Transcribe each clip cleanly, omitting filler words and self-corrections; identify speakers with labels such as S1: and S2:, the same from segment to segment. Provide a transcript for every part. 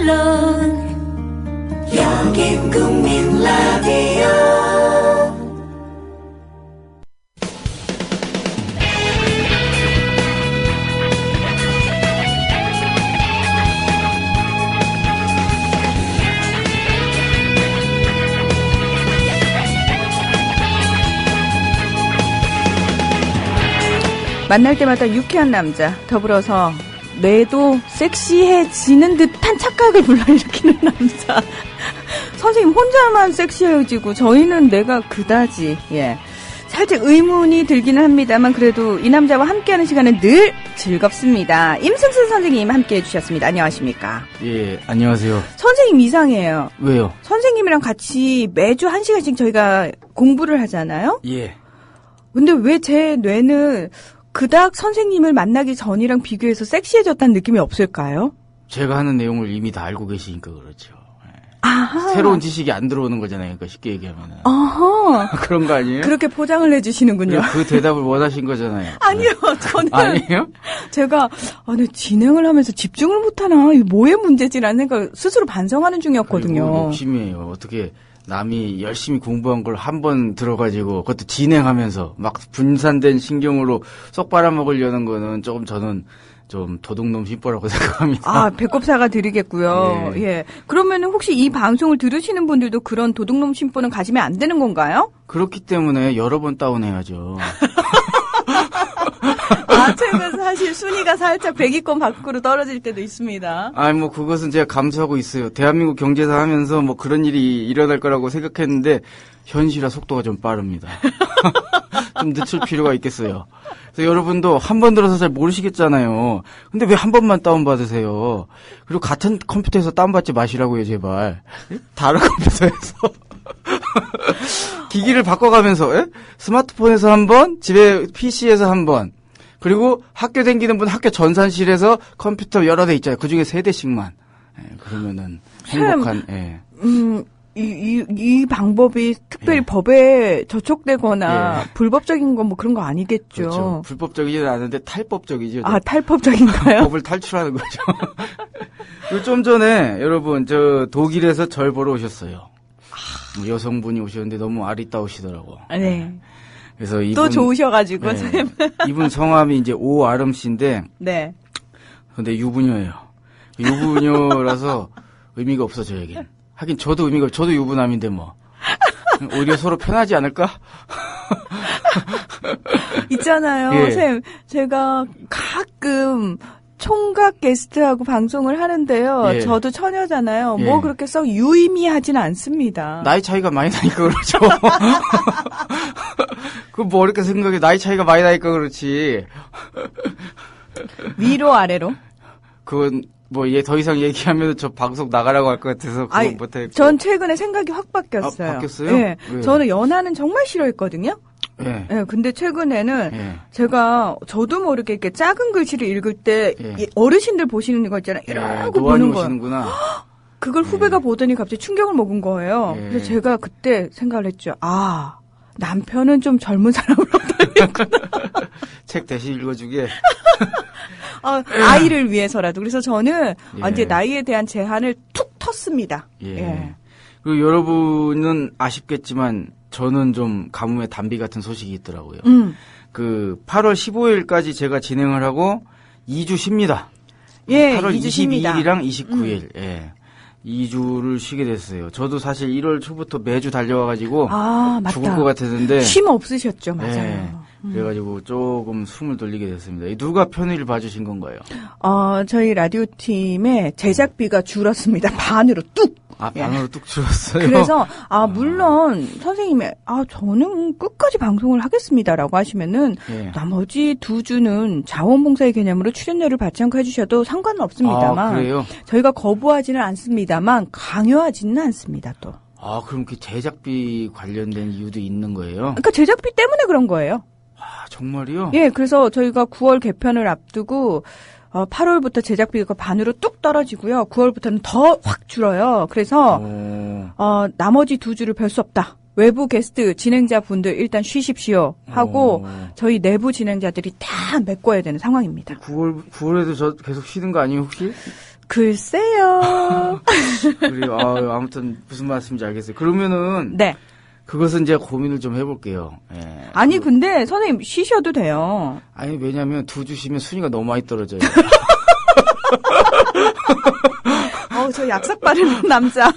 S1: 물론 여긴 국민 라디오.
S2: 만날 때마다 유쾌한 남자, 더불어서 뇌도 섹시해지는 듯한 착각을 불러일으키는 남자. 선생님 혼자만 섹시해지고 저희는 뇌가 그다지. 예, 살짝 의문이 들기는 합니다만 그래도 이 남자와 함께하는 시간은 늘 즐겁습니다. 임승수 선생님 함께해 주셨습니다. 안녕하십니까?
S3: 예, 안녕하세요.
S2: 선생님 이상해요.
S3: 왜요?
S2: 선생님이랑 같이 매주 1시간씩 저희가 공부를 하잖아요?
S3: 예.
S2: 근데 왜 제 뇌는 그닥 선생님을 만나기 전이랑 비교해서 섹시해졌다는 느낌이 없을까요?
S3: 제가 하는 내용을 이미 다 알고 계시니까 그렇죠. 예.
S2: 아하.
S3: 새로운 지식이 안 들어오는 거잖아요. 그러니까 쉽게 얘기하면은.
S2: 아하.
S3: 그런 거 아니에요?
S2: 그렇게 포장을 해주시는군요.
S3: 그 대답을 원하신 거잖아요.
S2: 아니요, 저는.
S3: 아니에요?
S2: 제가, 네, 진행을 하면서 집중을 못하나, 이게 뭐의 문제지라는 생각을 스스로 반성하는 중이었거든요.
S3: 욕심이에요. 어떻게 남이 열심히 공부한 걸 한 번 들어가지고 그것도 진행하면서 막 분산된 신경으로 쏙 빨아먹으려는 거는 조금 저는 좀 도둑놈 심보라고 생각합니다.
S2: 아, 배꼽 사과 드리겠고요.
S3: 예.
S2: 예. 그러면은 혹시 이 방송을 들으시는 분들도 그런 도둑놈 심보는 가지면 안 되는 건가요?
S3: 그렇기 때문에 여러 번 다운해야죠.
S2: 아, 최근 사실 순위가 살짝 100위권 밖으로 떨어질 때도 있습니다.
S3: 아니, 뭐, 그것은 제가 감수하고 있어요. 대한민국 경제사 하면서 뭐 그런 일이 일어날 거라고 생각했는데, 현실화 속도가 좀 빠릅니다. 좀 늦출 필요가 있겠어요. 그래서 여러분도 한 번 들어서 잘 모르시겠잖아요. 근데 왜 한 번만 다운받으세요? 그리고 같은 컴퓨터에서 다운받지 마시라고요, 제발. 다른 컴퓨터에서. 기기를 바꿔가면서, 예? 스마트폰에서 한 번, 집에 PC에서 한 번, 그리고 학교 다니는 분 학교 전산실에서 컴퓨터 여러 대 있잖아요. 그 중에 3대씩만. 예, 그러면은 행복한, 예.
S2: 이 방법이 특별히
S3: 예.
S2: 법에 저촉되거나
S3: 예.
S2: 불법적인 건 뭐 그런 거 아니겠죠.
S3: 그렇죠. 불법적이지는 않은데 탈법적이죠.
S2: 아, 탈법적인가요?
S3: 법을 탈출하는 거죠. 그리고 좀 전에 여러분 저 독일에서 절 보러 오셨어요. 여성분이 오셨는데 너무 아리따우시더라고.
S2: 네.
S3: 그래서 이분
S2: 또 좋으셔가지고.
S3: 네. 이분 성함이 이제 오아름 씨인데.
S2: 네.
S3: 근데 유부녀예요. 유부녀라서 의미가 없어 저에겐. 하긴 저도 의미가 저도 유부남인데 뭐. 오히려 서로 편하지 않을까?
S2: 있잖아요.
S3: 예.
S2: 쌤, 제가 가끔 총각 게스트하고 방송을 하는데요.
S3: 예.
S2: 저도 처녀잖아요.
S3: 예.
S2: 뭐 그렇게 썩 유의미하진 않습니다.
S3: 나이 차이가 많이 나니까 그렇죠. 그 뭐 이렇게 생각해. 나이 차이가 많이 나니까 그렇지.
S2: 위로 아래로?
S3: 그건 뭐 얘 더 이상 얘기하면 저 방송 나가라고 할 것 같아서 그거 못해.
S2: 전 최근에 생각이 확 바뀌었어요.
S3: 아, 바뀌었어요?
S2: 예.
S3: 왜요?
S2: 저는 연하는 정말 싫어했거든요.
S3: 예.
S2: 예, 근데 최근에는
S3: 예.
S2: 제가 저도 모르게 이렇게 작은 글씨를 읽을 때
S3: 예.
S2: 이 어르신들 보시는 거 있잖아요.
S3: 예.
S2: 이러고
S3: 노안이
S2: 보는 거예요.
S3: 오시는구나.
S2: 그걸 후배가 보더니 갑자기 충격을 먹은 거예요.
S3: 예.
S2: 그래서 제가 그때 생각을 했죠. 아, 남편은 좀 젊은 사람으로 되겠구나.
S3: 책 대신 읽어주게.
S2: 아이를 위해서라도. 그래서 저는
S3: 예.
S2: 이제 나이에 대한 제한을 툭 텄습니다.
S3: 예.
S2: 예.
S3: 그리고 여러분은 아쉽겠지만 저는 좀 가뭄에 단비 같은 소식이 있더라고요. 그 8월 15일까지 제가 진행을 하고 2주 쉽니다.
S2: 예,
S3: 8월
S2: 2주 쉽니다.
S3: 22일이랑 29일. 예. 2주를 쉬게 됐어요. 저도 사실 1월 초부터 매주 달려와가지고
S2: 아, 맞다.
S3: 죽을 것 같았는데
S2: 쉼 없으셨죠, 맞아요.
S3: 예. 그래가지고 조금 숨을 돌리게 됐습니다. 누가 편의를 봐주신 건가요?
S2: 저희 라디오 팀의 제작비가 줄었습니다. 반으로 뚝.
S3: 아, 반으로 뚝 줄었어요.
S2: 그래서 물론 선생님이 저는 끝까지 방송을 하겠습니다라고 하시면은
S3: 예.
S2: 나머지 2주는 자원봉사의 개념으로 출연료를 받지 않고 해주셔도 상관은 없습니다만
S3: 아, 그래요?
S2: 저희가 거부하지는 않습니다만 강요하지는 않습니다. 또.
S3: 아, 그럼 그 제작비 관련된 이유도 있는 거예요?
S2: 그러니까 제작비 때문에 그런 거예요.
S3: 아, 정말이요?
S2: 예, 그래서 저희가 9월 개편을 앞두고 8월부터 제작비가 반으로 뚝 떨어지고요. 9월부터는 더 확 줄어요. 그래서 나머지 2주를 별 수 없다. 외부 게스트 진행자분들 일단 쉬십시오 하고 저희 내부 진행자들이 다 메꿔야 되는 상황입니다.
S3: 9월에도 저 계속 쉬는 거 아니에요, 혹시?
S2: 글쎄요.
S3: 그리고 아무튼 무슨 말씀인지 알겠어요. 그러면은
S2: 네.
S3: 그것은 제가 고민을 좀 해볼게요. 예.
S2: 아니 근데 선생님 쉬셔도 돼요.
S3: 아니 왜냐면 두 주시면 순위가 너무 많이 떨어져요.
S2: 저 약삭 바르는 남자.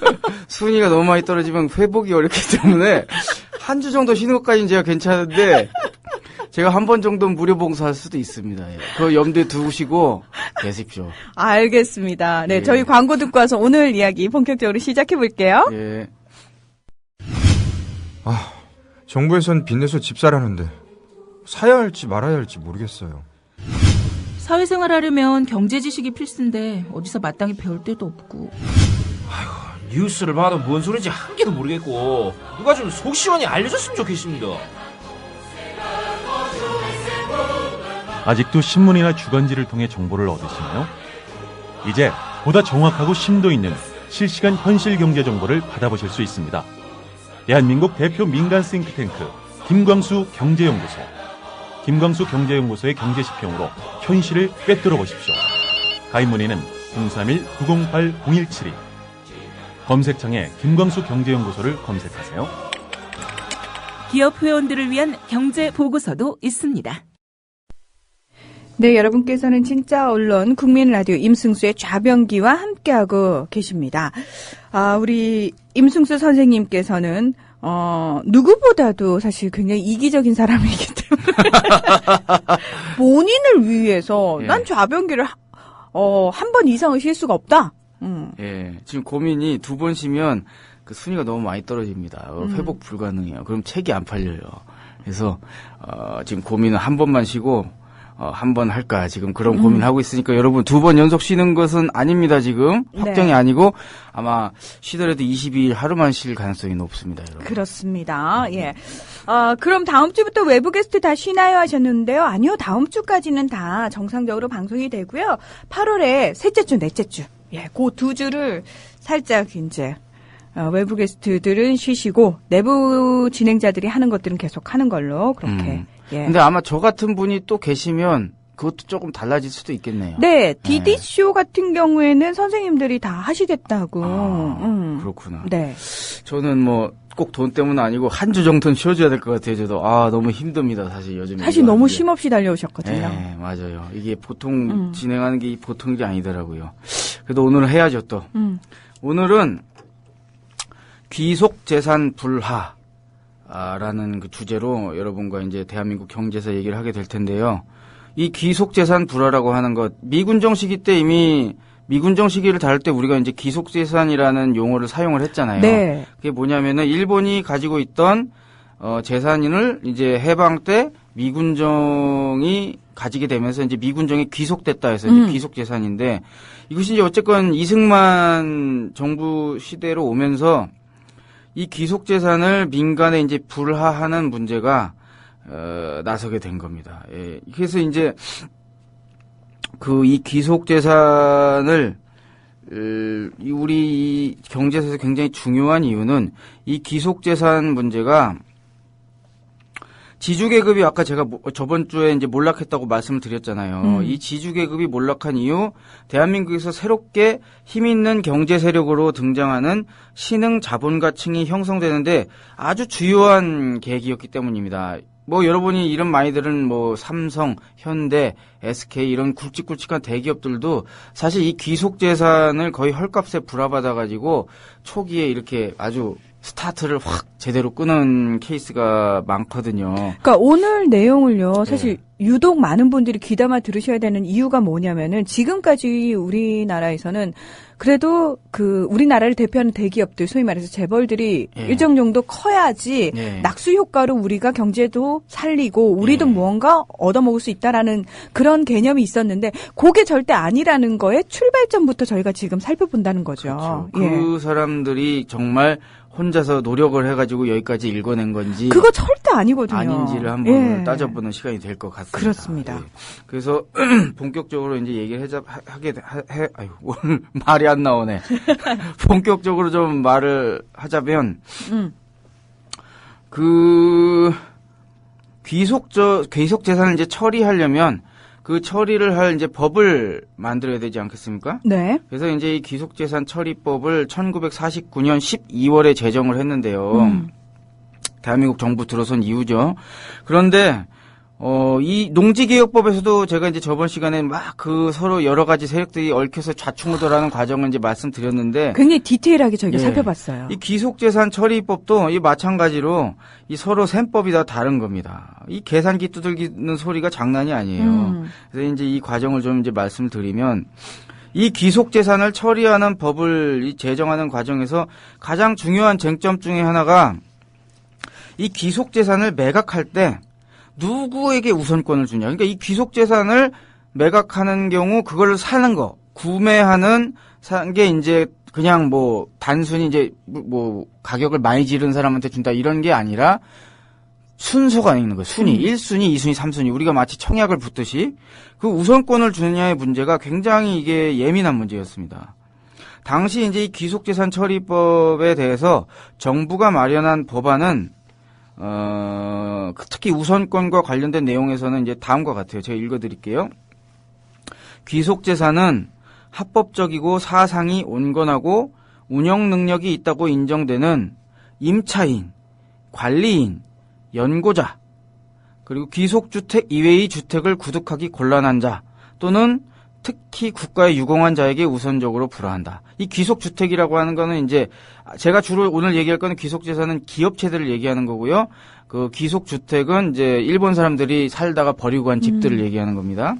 S3: 순위가 너무 많이 떨어지면 회복이 어렵기 때문에 한 주 정도 쉬는 것까지는 제가 괜찮은데 제가 한 번 정도는 무료 봉사할 수도 있습니다. 예. 그거 염두에 두시고 계십시오.
S2: 알겠습니다. 네,
S3: 예.
S2: 저희 광고 듣고 와서 오늘 이야기 본격적으로 시작해 볼게요.
S3: 예.
S4: 정부에선 빚내서 집 사라는데 사야 할지 말아야 할지 모르겠어요.
S5: 사회생활 하려면 경제 지식이 필수인데 어디서 마땅히 배울 데도 없고.
S6: 뉴스를 봐도 뭔 소리인지 한 개도 모르겠고 누가 좀 속 시원히 알려줬으면 좋겠습니다.
S7: 아직도 신문이나 주간지를 통해 정보를 얻으시나요? 이제 보다 정확하고 심도 있는 실시간 현실 경제 정보를 받아보실 수 있습니다. 대한민국 대표 민간 싱크탱크 김광수 경제연구소. 김광수 경제연구소의 경제시평으로 현실을 꿰뚫어 보십시오. 가입 문의는 031-908-0172. 검색창에 김광수 경제연구소를 검색하세요.
S5: 기업 회원들을 위한 경제 보고서도 있습니다.
S2: 네, 여러분께서는 진짜 언론 국민 라디오 임승수의 좌변기와 함께하고 계십니다. 우리 임승수 선생님께서는 누구보다도 사실 굉장히 이기적인 사람이기 때문에 본인을 위해서
S3: 예.
S2: 난 좌변기를 한 번 이상은 쉴 수가 없다.
S3: 예. 지금 고민이 두 번 쉬면 그 순위가 너무 많이 떨어집니다. 회복 불가능해요. 그럼 책이 안 팔려요. 그래서 지금 고민은 한 번만 쉬고 한 번 할까 지금 그런 고민하고 있으니까 여러분 두 번 연속 쉬는 것은 아닙니다. 지금 확정이
S2: 네.
S3: 아니고 아마 쉬더라도 22일 하루만 쉴 가능성이 높습니다. 여러분.
S2: 그렇습니다. 예. 그럼 다음 주부터 외부 게스트 다 쉬나요 하셨는데요. 아니요. 다음 주까지는 다 정상적으로 방송이 되고요. 8월에 셋째 주, 넷째 주. 예. 그 두 주를 살짝 이제 외부 게스트들은 쉬시고 내부 진행자들이 하는 것들은 계속 하는 걸로 그렇게. 예.
S3: 근데 아마 저 같은 분이 또 계시면 그것도 조금 달라질 수도 있겠네요.
S2: 네, 디디쇼 같은 경우에는 선생님들이 다 하시겠다고.
S3: 그렇구나.
S2: 네.
S3: 저는 뭐 꼭 돈 때문은 아니고 한 주 정도는 쉬어줘야 될 것 같아요. 저도 너무 힘듭니다. 사실 요즘
S2: 사실 너무 쉼없이 달려오셨거든요.
S3: 네, 맞아요. 이게 보통 진행하는 게 보통 일이 아니더라고요. 그래도 오늘은 해야죠 또. 오늘은 귀속재산 불화라는 그 주제로 여러분과 이제 대한민국 경제에서 얘기를 하게 될 텐데요. 이 귀속재산 불화라고 하는 것, 미군정 시기 때 이미 미군정 시기를 다룰 때 우리가 이제 귀속재산이라는 용어를 사용을 했잖아요.
S2: 네.
S3: 그게 뭐냐면은 일본이 가지고 있던 재산을 이제 해방 때 미군정이 가지게 되면서 이제 미군정이 귀속됐다 해서 이제 귀속재산인데 이것이 이제 어쨌건 이승만 정부 시대로 오면서 이 귀속재산을 민간에 이제 불화하는 문제가 나서게 된 겁니다. 예. 그래서 이제 이 귀속재산을 우리 경제에서 굉장히 중요한 이유는 이 귀속재산 문제가 지주계급이 아까 제가 저번 주에 이제 몰락했다고 말씀을 드렸잖아요. 이 지주계급이 몰락한 이유, 대한민국에서 새롭게 힘 있는 경제 세력으로 등장하는 신흥 자본가층이 형성되는데 아주 주요한 계기였기 때문입니다. 뭐 여러분이 이런 많이들은 뭐 삼성, 현대, SK 이런 굵직굵직한 대기업들도 사실 이 귀속재산을 거의 헐값에 불화받아가지고 초기에 이렇게 아주 스타트를 확 제대로 끄는 케이스가 많거든요.
S2: 그러니까 오늘 내용을요. 사실 유독 많은 분들이 귀담아 들으셔야 되는 이유가 뭐냐면은 지금까지 우리나라에서는 그래도 우리나라를 대표하는 대기업들 소위 말해서 재벌들이 일정 정도 커야지 낙수 효과로 우리가 경제도 살리고 우리도 무언가 얻어먹을 수 있다라는 그런 개념이 있었는데 그게 절대 아니라는 거에 출발점부터 저희가 지금 살펴본다는 거죠.
S3: 그렇죠. 그 사람들이 정말 혼자서 노력을 해가지고 여기까지 읽어낸 건지
S2: 그거 절대 아니거든요.
S3: 아닌지를 한번 따져보는 시간이 될 것 같습니다.
S2: 그렇습니다.
S3: 예. 그래서 본격적으로 이제 얘기를 오늘 말이 안 나오네. 본격적으로 좀 말을 하자면 귀속 재산을 이제 처리하려면 그 처리를 할 이제 법을 만들어야 되지 않겠습니까?
S2: 네.
S3: 그래서 이제 이 귀속재산 처리법을 1949년 12월에 제정을 했는데요. 대한민국 정부 들어선 이후죠. 그런데 이 농지개혁법에서도 제가 이제 저번 시간에 막 그 서로 여러 가지 세력들이 얽혀서 좌충우돌하는 과정을 이제 말씀드렸는데
S2: 굉장히 디테일하게 저희가
S3: 예.
S2: 살펴봤어요.
S3: 이 귀속재산 처리법도 이 마찬가지로 이 서로 셈법이 다 다른 겁니다. 이 계산기 두들기는 소리가 장난이 아니에요. 그래서 이제 이 과정을 좀 이제 말씀을 드리면 이 귀속재산을 처리하는 법을 제정하는 과정에서 가장 중요한 쟁점 중에 하나가 이 귀속재산을 매각할 때 누구에게 우선권을 주냐. 그러니까 이 귀속재산을 매각하는 경우 그걸 사는 거, 구매하는 게 이제 그냥 뭐 단순히 이제 뭐 가격을 많이 지른 사람한테 준다 이런 게 아니라 순서가 있는 거예요. 순위, 1순위, 2순위, 3순위. 우리가 마치 청약을 붙듯이 그 우선권을 주느냐의 문제가 굉장히 이게 예민한 문제였습니다. 당시 이제 이 귀속재산 처리법에 대해서 정부가 마련한 법안은 특히 우선권과 관련된 내용에서는 이제 다음과 같아요. 제가 읽어드릴게요. 귀속재산은 합법적이고 사상이 온건하고 운영 능력이 있다고 인정되는 임차인, 관리인, 연고자, 그리고 귀속주택 이외의 주택을 구득하기 곤란한 자 또는 특히 국가에 유공한 자에게 우선적으로 불화한다. 이 귀속주택이라고 하는 거는 이제 제가 주로 오늘 얘기할 거는 귀속재산은 기업체들을 얘기하는 거고요. 그 귀속주택은 이제 일본 사람들이 살다가 버리고 간 집들을 얘기하는 겁니다.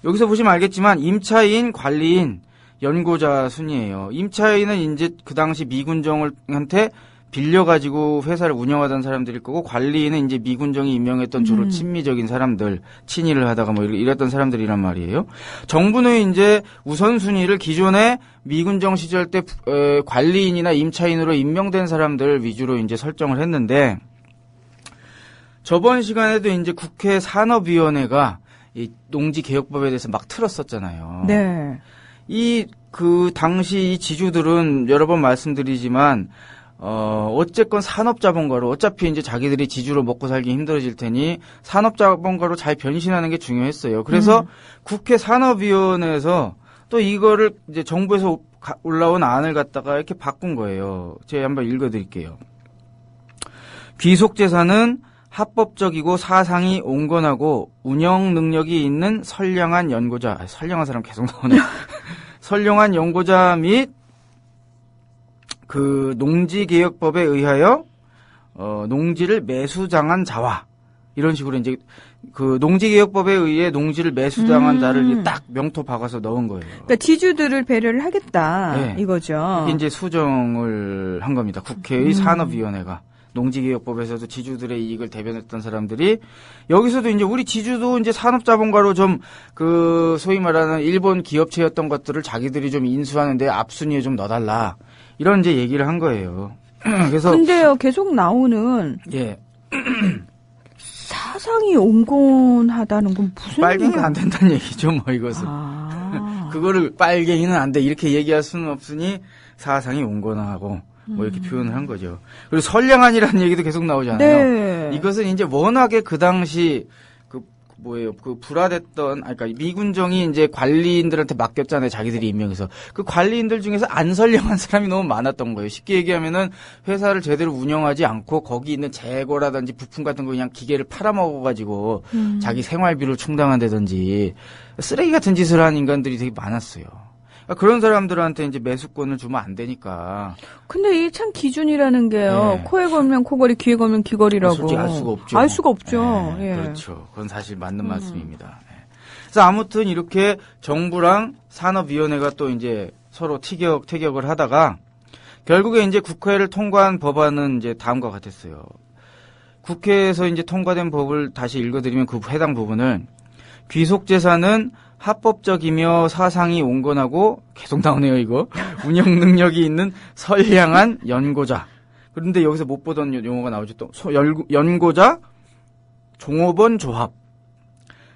S3: 여기서 보시면 알겠지만 임차인, 관리인, 연고자 순이에요. 임차인은 이제 그 당시 미군정한테 빌려가지고 회사를 운영하던 사람들일 거고, 관리인은 이제 미군정이 임명했던 주로 친미적인 사람들, 친일을 하다가 뭐 이랬던 사람들이란 말이에요. 정부는 이제 우선순위를 기존에 미군정 시절 때 관리인이나 임차인으로 임명된 사람들 위주로 이제 설정을 했는데, 저번 시간에도 이제 국회 산업위원회가 이 농지개혁법에 대해서 막 틀었었잖아요.
S2: 네.
S3: 그 당시 이 지주들은 여러 번 말씀드리지만, 어쨌건 산업자본가로, 어차피 이제 자기들이 지주로 먹고 살기 힘들어질 테니 산업자본가로 잘 변신하는 게 중요했어요. 그래서 국회 산업위원회에서 또 이거를 이제 정부에서 올라온 안을 갖다가 이렇게 바꾼 거예요. 제가 한번 읽어드릴게요. 귀속재산은 합법적이고 사상이 온건하고 운영 능력이 있는 선량한 연고자, 선량한 사람 계속 나오네. 선량한 연고자 및 그 농지개혁법에 의하여 농지를 매수당한 자와, 이런 식으로 이제 그 농지개혁법에 의해 농지를 매수당한 자를 딱 명토 박아서 넣은 거예요.
S2: 그러니까 지주들을 배려를 하겠다,
S3: 네.
S2: 이거죠.
S3: 이게 이제 수정을 한 겁니다. 국회의 산업위원회가. 농지개혁법에서도 지주들의 이익을 대변했던 사람들이 여기서도 이제 우리 지주도 이제 산업자본가로 좀 그 소위 말하는 일본 기업체였던 것들을 자기들이 좀 인수하는데 앞순위에 좀 넣어달라, 이런 이제 얘기를 한 거예요. 그래서
S2: 근데요, 계속 나오는
S3: 예,
S2: 사상이 온건하다는 건 무슨
S3: 빨갱이는 안 된다는 얘기죠, 뭐 이것은. 그거를 빨갱이는 안 돼 이렇게 얘기할 수는 없으니 사상이 온건하고 뭐 이렇게 표현을 한 거죠. 그리고 선량한이라는 얘기도 계속 나오잖아요.
S2: 네.
S3: 이것은 이제 워낙에 그 당시 그 불화됐던, 그러니까 미군정이 이제 관리인들한테 맡겼잖아요. 자기들이 임명해서. 그 관리인들 중에서 안 선량한 사람이 너무 많았던 거예요. 쉽게 얘기하면은 회사를 제대로 운영하지 않고 거기 있는 재고라든지 부품 같은 거 그냥 기계를 팔아먹어가지고 자기 생활비를 충당한다든지 쓰레기 같은 짓을 한 인간들이 되게 많았어요. 그런 사람들한테 이제 매수권을 주면 안 되니까.
S2: 근데 이게 참 기준이라는 게요.
S3: 네.
S2: 코에 걸면 코걸이, 귀에 걸면 귀걸이라고.
S3: 솔직히 알 수가 없죠.
S2: 알 수가 없죠.
S3: 네,
S2: 예.
S3: 그렇죠. 그건 사실 맞는 말씀입니다. 네. 그래서 아무튼 이렇게 정부랑 산업위원회가 또 이제 서로 티격태격을 하다가 결국에 이제 국회를 통과한 법안은 이제 다음과 같았어요. 국회에서 이제 통과된 법을 다시 읽어드리면 그 해당 부분을, 귀속재산은 합법적이며 사상이 온건하고, 계속 나오네요 이거, 운영 능력이 있는 선량한 연고자. 그런데 여기서 못 보던 용어가 나오죠. 또 연고자, 종업원 조합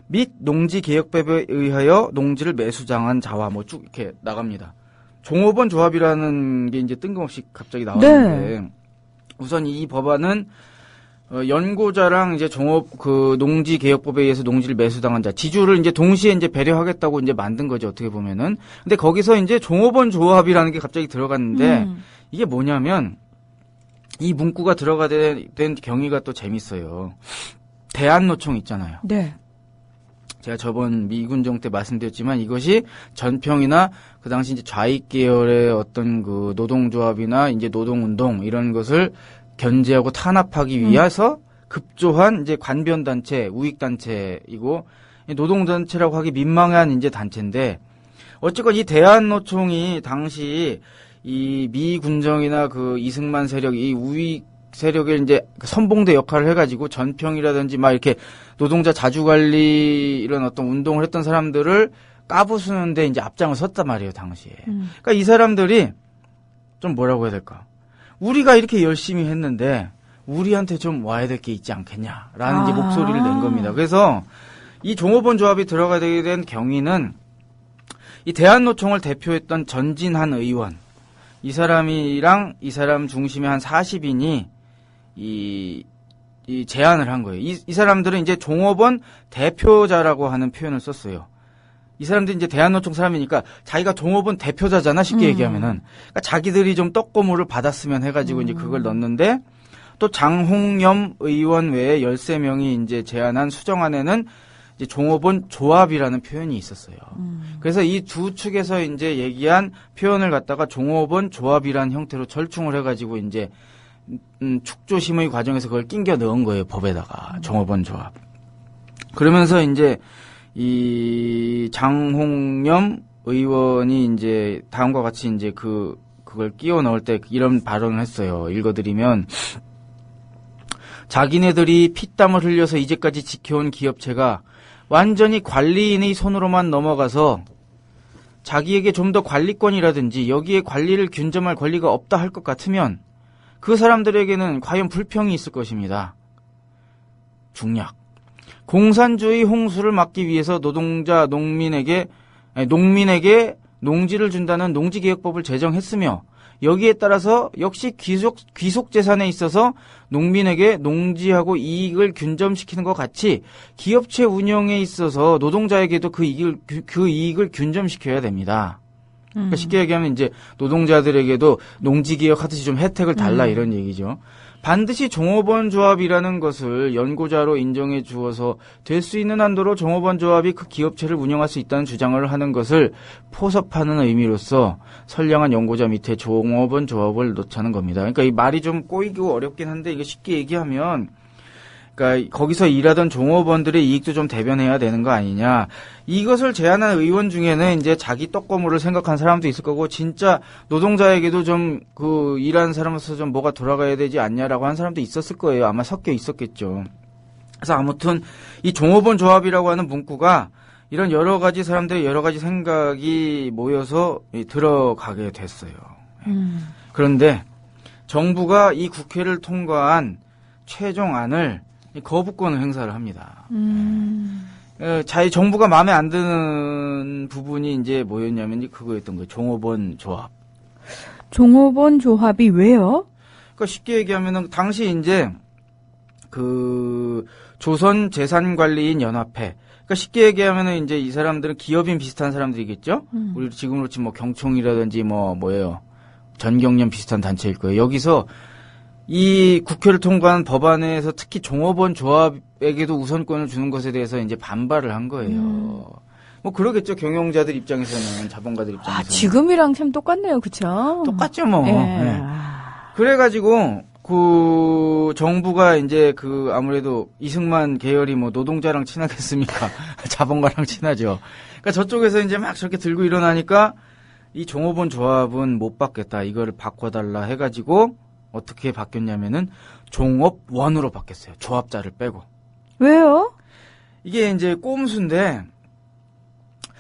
S3: 및 농지개혁법에 의하여 농지를 매수당한 자와 뭐 쭉 이렇게 나갑니다. 종업원 조합이라는 게 이제 뜬금없이 갑자기 나왔는데, 우선 이 법안은 연고자랑 이제 농지개혁법에 의해서 농지를 매수당한 자, 지주를 이제 동시에 이제 배려하겠다고 이제 만든 거죠, 어떻게 보면은. 근데 거기서 이제 종업원 조합이라는 게 갑자기 들어갔는데, 이게 뭐냐면, 이 문구가 된 경위가 또 재밌어요. 대한노총 있잖아요.
S2: 네.
S3: 제가 저번 미군정 때 말씀드렸지만 이것이 전평이나 그 당시 이제 좌익 계열의 어떤 그 노동조합이나 이제 노동운동 이런 것을 견제하고 탄압하기 위해서 급조한 이제 관변단체, 우익단체이고 노동단체라고 하기 민망한 이제 단체인데 어쨌건 이 대한노총이 당시 이 미군정이나 그 이승만 세력, 이 우익 세력의 이제 선봉대 역할을 해가지고 전평이라든지 막 이렇게 노동자 자주관리 이런 어떤 운동을 했던 사람들을 까부수는데 이제 앞장을 섰단 말이에요, 당시에. 그러니까 이 사람들이 좀 뭐라고 해야 될까? 우리가 이렇게 열심히 했는데 우리한테 좀 와야 될 게 있지 않겠냐라는 이제 목소리를 낸 겁니다. 그래서 이 종업원 조합이 들어가게 된 경위는 이 대한노총을 대표했던 전진한 의원, 이 사람이랑 이 사람 중심의 한 40인이 이 제안을 한 거예요. 이 사람들은 이제 종업원 대표자라고 하는 표현을 썼어요. 이 사람들이 이제 대한노총 사람이니까 자기가 종업원 대표자잖아, 쉽게 얘기하면은. 그러니까 자기들이 좀 떡고물을 받았으면 해가지고 이제 그걸 넣었는데 또 장홍염 의원 외에 13명이 이제 제안한 수정안에는 이제 종업원 조합이라는 표현이 있었어요. 그래서 이 두 측에서 이제 얘기한 표현을 갖다가 종업원 조합이라는 형태로 절충을 해가지고 이제 축조심의 과정에서 그걸 낑겨 넣은 거예요, 법에다가. 종업원 조합. 그러면서 이제 이 장홍염 의원이 이제 다음과 같이 이제 그걸 끼워 넣을 때 이런 발언을 했어요. 읽어드리면 자기네들이 피땀을 흘려서 이제까지 지켜온 기업체가 완전히 관리인의 손으로만 넘어가서 자기에게 좀 더 관리권이라든지 여기에 관리를 균점할 권리가 없다 할 것 같으면 그 사람들에게는 과연 불평이 있을 것입니다. 중략. 공산주의 홍수를 막기 위해서 농민에게 농지를 준다는 농지개혁법을 제정했으며 여기에 따라서 역시 귀속 재산에 있어서 농민에게 농지하고 이익을 균점시키는 것 같이 기업체 운영에 있어서 노동자에게도 그 이익을 균점시켜야 됩니다. 그러니까 쉽게 얘기하면 이제 노동자들에게도 농지개혁 하듯이 좀 혜택을 달라 이런 얘기죠. 반드시 종업원 조합이라는 것을 연고자로 인정해 주어서 될 수 있는 한도로 종업원 조합이 그 기업체를 운영할 수 있다는 주장을 하는 것을 포섭하는 의미로서 선량한 연고자 밑에 종업원 조합을 놓자는 겁니다. 그러니까 이 말이 좀 꼬이고 어렵긴 한데 이게 쉽게 얘기하면 그러니까 거기서 일하던 종업원들의 이익도 좀 대변해야 되는 거 아니냐. 이것을 제안한 의원 중에는 이제 자기 떡고물을 생각한 사람도 있을 거고 진짜 노동자에게도 좀 그 일하는 사람으로서 좀 뭐가 돌아가야 되지 않냐라고 한 사람도 있었을 거예요. 아마 섞여 있었겠죠. 그래서 아무튼 이 종업원 조합이라고 하는 문구가 이런 여러 가지 사람들의 여러 가지 생각이 모여서 들어가게 됐어요. 그런데 정부가 이 국회를 통과한 최종안을 거부권을 행사를 합니다. 정부가 마음에 안 드는 부분이 이제 뭐였냐면 그거였던 거예요. 종업원 조합.
S2: 종업원 조합이 왜요?
S3: 그러니까 쉽게 얘기하면은 당시 이제 그 조선 재산관리인 연합회. 그러니까 쉽게 얘기하면은 이제 이 사람들은 기업인 비슷한 사람들이겠죠. 우리 지금으로 치면 뭐 경총이라든지 뭐예요. 전경련 비슷한 단체일 거예요. 여기서 이 국회를 통과한 법안에서 특히 종업원 조합에게도 우선권을 주는 것에 대해서 이제 반발을 한 거예요. 뭐 그러겠죠. 경영자들 입장에서는, 자본가들 입장에서는.
S2: 지금이랑 참 똑같네요. 그쵸?
S3: 똑같죠, 뭐.
S2: 예.
S3: 네. 그래가지고 그 정부가 이제 그 아무래도 이승만 계열이 뭐 노동자랑 친하겠습니까? 자본가랑 친하죠. 그러니까 저쪽에서 이제 막 저렇게 들고 일어나니까 이 종업원 조합은 못 받겠다. 이거를 바꿔달라 해가지고 어떻게 바뀌었냐면은 종업원으로 바뀌었어요. 조합자를 빼고.
S2: 왜요?
S3: 이게 이제 꼼수인데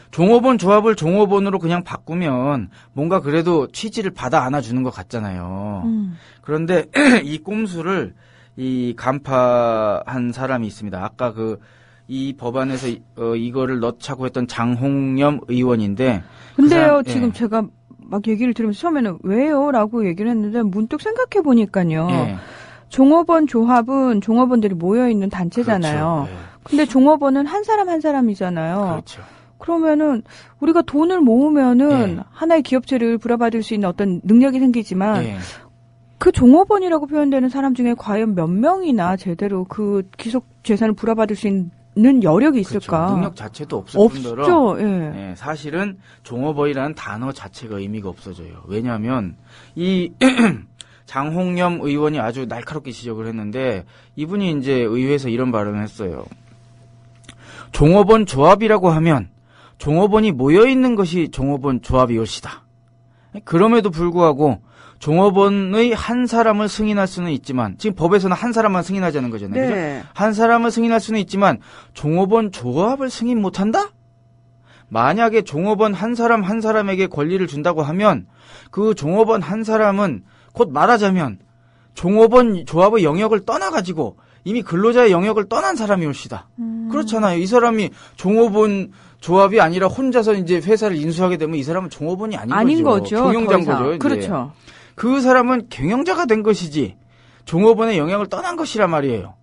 S3: 종업원 조합을 종업원으로 그냥 바꾸면 뭔가 그래도 취지를 받아 안아주는 것 같잖아요. 그런데 이 꼼수를 이 간파한 사람이 있습니다. 아까 이 법안에서 이거를 넣자고 했던 장홍염 의원인데.
S2: 근데요,
S3: 그
S2: 지금 제가 막 얘기를 들으면서 처음에는 왜요? 라고 얘기를 했는데 문득 생각해 보니까요.
S3: 예.
S2: 종업원 조합은 종업원들이 모여있는 단체잖아요.
S3: 그렇죠. 네.
S2: 근데 종업원은 한 사람 한 사람이잖아요.
S3: 그렇죠.
S2: 그러면은 우리가 돈을 모으면은
S3: 네.
S2: 하나의 기업체를 불화받을 수 있는 어떤 능력이 생기지만
S3: 네.
S2: 그 종업원이라고 표현되는 사람 중에 과연 몇 명이나 제대로 그 기속 재산을 불화받을 수 있는 여력이 있을까?
S3: 그렇죠. 능력 자체도 없을 뿐더러
S2: 없죠. 예.
S3: 네, 사실은 종업원이라는 단어 자체가 의미가 없어져요. 왜냐하면 이 장홍념 의원이 아주 날카롭게 지적을 했는데 이분이 이제 의회에서 이런 발언을 했어요. 종업원 조합이라고 하면 종업원이 모여있는 것이 종업원 조합이올시다. 그럼에도 불구하고 종업원의 한 사람을 승인할 수는 있지만 지금 법에서는 한 사람만 승인하자는 거잖아요.
S2: 네.
S3: 그죠? 한 사람을 승인할 수는 있지만 종업원 조합을 승인 못한다? 만약에 종업원 한 사람 한 사람에게 권리를 준다고 하면 그 종업원 한 사람은 곧 말하자면 종업원 조합의 영역을 떠나가지고 이미 근로자의 영역을 떠난 사람이 올시다. 그렇잖아요. 이 사람이 종업원 조합이 아니라 혼자서 이제 회사를 인수하게 되면 이 사람은 종업원이 아닌 거죠. 경영자인 거죠. 이제.
S2: 그렇죠.
S3: 그 사람은 경영자가 된 것이지 종업원의 영역을 떠난 것이란 말이에요.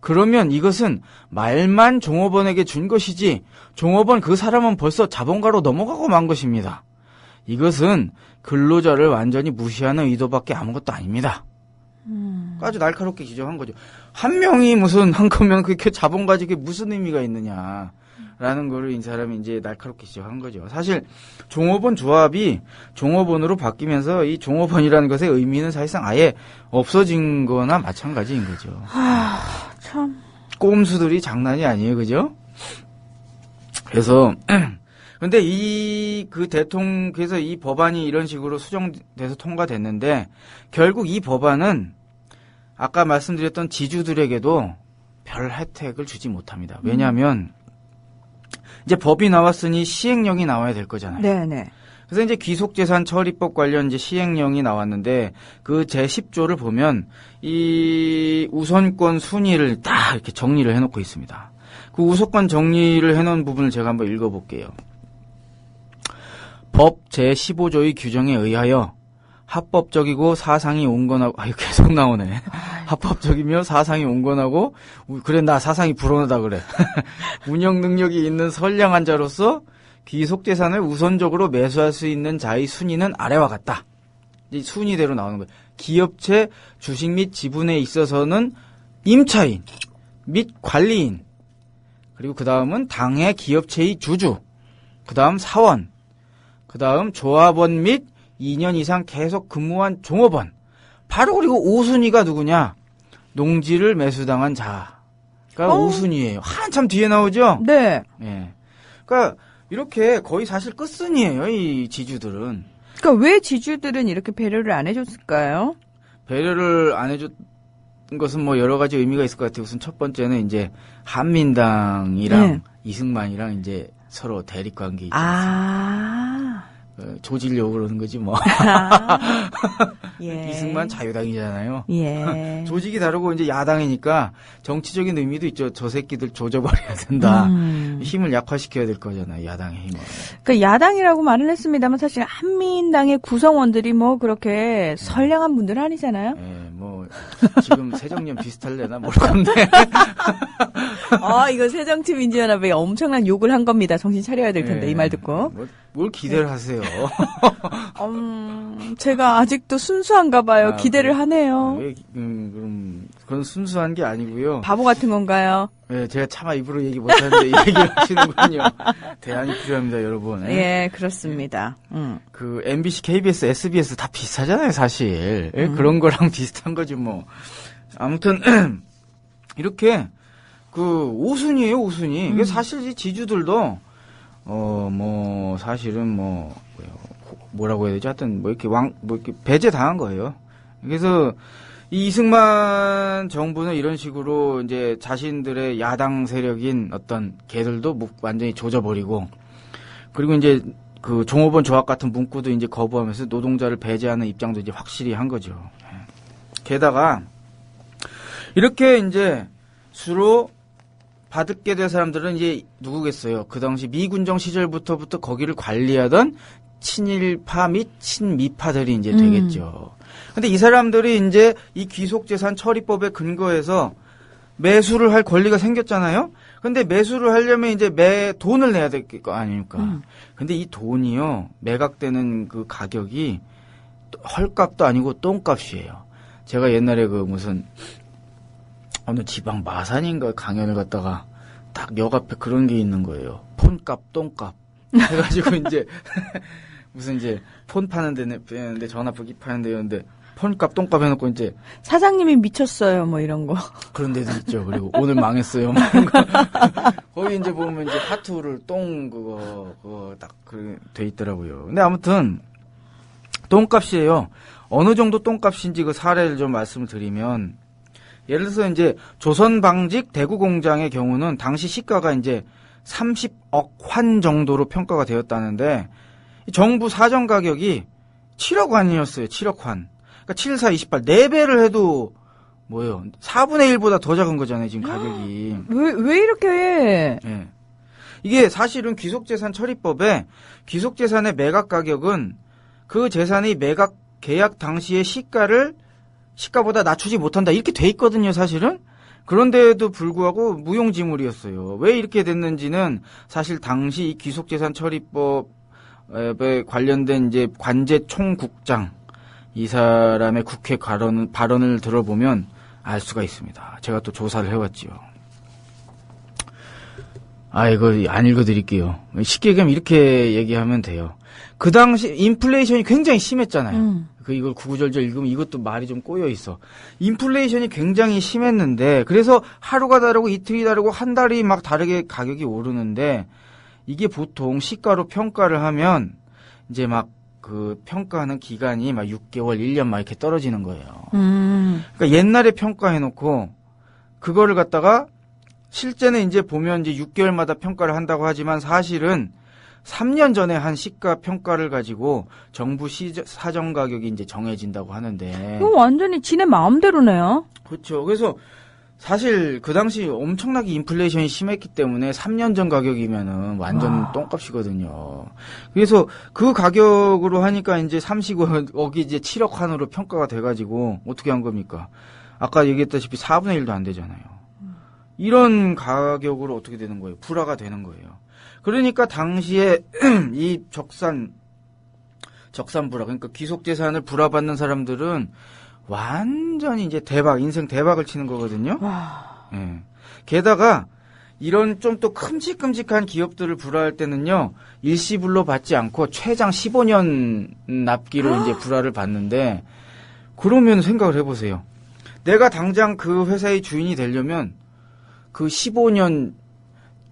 S3: 그러면 이것은 말만 종업원에게 준 것이지 종업원 그 사람은 벌써 자본가로 넘어가고 만 것입니다. 이것은 근로자를 완전히 무시하는 의도밖에 아무것도 아닙니다. 아주 날카롭게 지적한 거죠. 한 명이 무슨 한 거면 그게 자본가지 그게 무슨 의미가 있느냐라는 거를 이 사람이 이제 날카롭게 지적한 거죠. 사실 종업원 조합이 종업원으로 바뀌면서 이 종업원이라는 것의 의미는 사실상 아예 없어진 거나 마찬가지인 거죠.
S2: 참.
S3: 꼼수들이 장난이 아니에요. 그죠? 그래서 근데 그래서 이 법안이 이런 식으로 수정돼서 통과됐는데, 결국 이 법안은 아까 말씀드렸던 지주들에게도 별 혜택을 주지 못합니다. 왜냐하면, 이제 법이 나왔으니 시행령이 나와야 될 거잖아요.
S2: 네네.
S3: 그래서 이제 귀속재산 처리법 관련 이제 시행령이 나왔는데, 그 제10조를 보면, 이 우선권 순위를 딱 이렇게 정리를 해놓고 있습니다. 그 우선권 정리를 해놓은 부분을 제가 한번 읽어볼게요. 법 제15조의 규정에 의하여 합법적이고 사상이 온건하고 계속 나오네. 합법적이며 사상이 온건하고 그래 나 사상이 불온하다 그래. 운영 능력이 있는 선량한 자로서 귀속재산을 우선적으로 매수할 수 있는 자의 순위는 아래와 같다. 이 순위대로 나오는 거예요. 기업체 주식 및 지분에 있어서는 임차인 및 관리인, 그리고 그 다음은 당해 기업체의 주주, 그 다음 사원, 그 다음 조합원 및 2년 이상 계속 근무한 종업원. 바로 그리고 5순위가 누구냐? 농지를 매수당한 자가 5순위예요. 한참 뒤에 나오죠?
S2: 네.
S3: 예. 그러니까 이렇게 거의 사실 끝순이에요, 이 지주들은.
S2: 그러니까 왜 지주들은 이렇게 배려를 안 해줬을까요?
S3: 배려를 안 해준 것은 뭐 여러 가지 의미가 있을 것 같아요. 우선 첫 번째는 이제 한민당이랑 이승만이랑 이제 서로 대립 관계 있지 않습니까? 조지려고 그러는 거지 뭐.
S2: 예.
S3: 이승만 자유당이잖아요.
S2: 예.
S3: 조직이 다르고 이제 야당이니까 정치적인 의미도 있죠. 저 새끼들 조져버려야 된다. 힘을 약화시켜야 될 거잖아요. 야당의 힘을.
S2: 그러니까 야당이라고 말을 했습니다만 사실 한민당의 구성원들이 뭐 그렇게 선량한 분들은 아니잖아요.
S3: 예, 뭐 지금 새정년 비슷할래나 모르겠는데.
S2: 이거 새정치민주연합에 엄청난 욕을 한 겁니다. 정신 차려야 될 텐데
S3: 예,
S2: 이 말 듣고.
S3: 뭘 기대를 하세요?
S2: 제가 아직도 순수한가 봐요. 기대를 하네요.
S3: 왜, 그건 순수한 게 아니고요.
S2: 바보 같은 건가요?
S3: 네, 제가 차마 입으로 얘기 못하는데 이 얘기를 하시는군요. 대안이 필요합니다, 여러분.
S2: 예, 그렇습니다.
S3: 그 MBC, KBS, SBS 다 비슷하잖아요, 사실. 예, 그런 거랑 비슷한 거지 뭐. 아무튼 이렇게 그 5순위예요, 5순위. 이게 사실 이 지주들도 뭐 사실은 뭐라고 해야 되지? 하여튼 뭐 이렇게 배제 당한 거예요. 그래서 이 이승만 정부는 이런 식으로 이제 자신들의 야당 세력인 어떤 개들도 완전히 조져버리고, 그리고 이제 그 종업원 조합 같은 문구도 이제 거부하면서 노동자를 배제하는 입장도 이제 확실히 한 거죠. 게다가 이렇게 이제 주로 받게 될 사람들은 이제 누구겠어요? 그 당시 미군정 시절부터 거기를 관리하던 친일파 및 친미파들이 이제 되겠죠. 근데 이 사람들이 이제 이 귀속재산 처리법에 근거해서 매수를 할 권리가 생겼잖아요. 근데 매수를 하려면 이제 돈을 내야 될 거 아닙니까? 근데 이 돈이요, 매각되는 그 가격이 헐값도 아니고 똥값이에요. 제가 옛날에 그 무슨 어느 지방 마산인가 강연을 갔다가 딱 역 앞에 그런 게 있는 거예요. 폰값, 똥값. 해가지고 이제 무슨 이제 폰 파는 데는데 전화기 파는 데였는데 폰값, 똥값 해놓고 이제
S2: 사장님이 미쳤어요, 뭐 이런 거.
S3: 그런 데도 있죠. 그리고 오늘 망했어요. 뭐 이런 거. 거기 이제 보면 이제 하투를 그거 딱 돼 있더라고요. 근데 아무튼 똥값이에요. 어느 정도 똥값인지 그 사례를 좀 말씀을 드리면, 예를 들어서 이제 조선방직 대구공장의 경우는 당시 시가가 이제 30억 환 정도로 평가가 되었다는데, 정부 사정 가격이 7억 환이었어요. 7억 환. 그러니까 7, 4, 28. 4배를 해도 뭐예요? 4분의 1보다 더 작은 거잖아요, 지금 가격이.
S2: 왜 이렇게 해?
S3: 예. 이게 사실은 귀속재산 처리법에 귀속재산의 매각 가격은 그 재산의 매각 계약 당시의 시가보다 낮추지 못한다. 이렇게 돼 있거든요, 사실은. 그런데도 불구하고 무용지물이었어요. 왜 이렇게 됐는지는 사실 당시 이 귀속재산 처리법에 관련된 이제 관제 총국장, 이 사람의 국회 발언을 들어보면 알 수가 있습니다. 제가 또 조사를 해왔지요. 이거 안 읽어드릴게요. 쉽게 얘기하면 이렇게 얘기하면 돼요. 그 당시 인플레이션이 굉장히 심했잖아요. 이걸 구구절절 읽으면 이것도 말이 좀 꼬여 있어. 인플레이션이 굉장히 심했는데, 그래서 하루가 다르고 이틀이 다르고 한 달이 막 다르게 가격이 오르는데, 이게 보통 시가로 평가를 하면 이제 막 그 평가하는 기간이 막 6개월, 1년 막 이렇게 떨어지는 거예요. 그러니까 옛날에 평가해놓고 그거를 갖다가 실제는 이제 보면 이제 6개월마다 평가를 한다고 하지만 사실은 3년 전에 한 시가 평가를 가지고 정부 사정 가격이 이제 정해진다고 하는데.
S2: 이거 완전히 지네 마음대로네요.
S3: 그렇죠. 그래서 사실 그 당시 엄청나게 인플레이션이 심했기 때문에 3년 전 가격이면은 완전 똥값이거든요. 그래서 그 가격으로 하니까 이제 30억이 이제 7억 환으로 평가가 돼가지고 어떻게 한 겁니까? 아까 얘기했다시피 4분의 1도 안 되잖아요. 이런 가격으로 어떻게 되는 거예요? 불화가 되는 거예요. 그러니까 당시에 이 적산불화, 그러니까 귀속재산을 불화받는 사람들은 완전히 이제 인생 대박을 치는 거거든요. 예. 게다가 이런 좀 또 큼직큼직한 기업들을 불화할 때는요, 일시불로 받지 않고 최장 15년 납기로 이제 불화를 받는데, 그러면 생각을 해보세요. 내가 당장 그 회사의 주인이 되려면 그 15년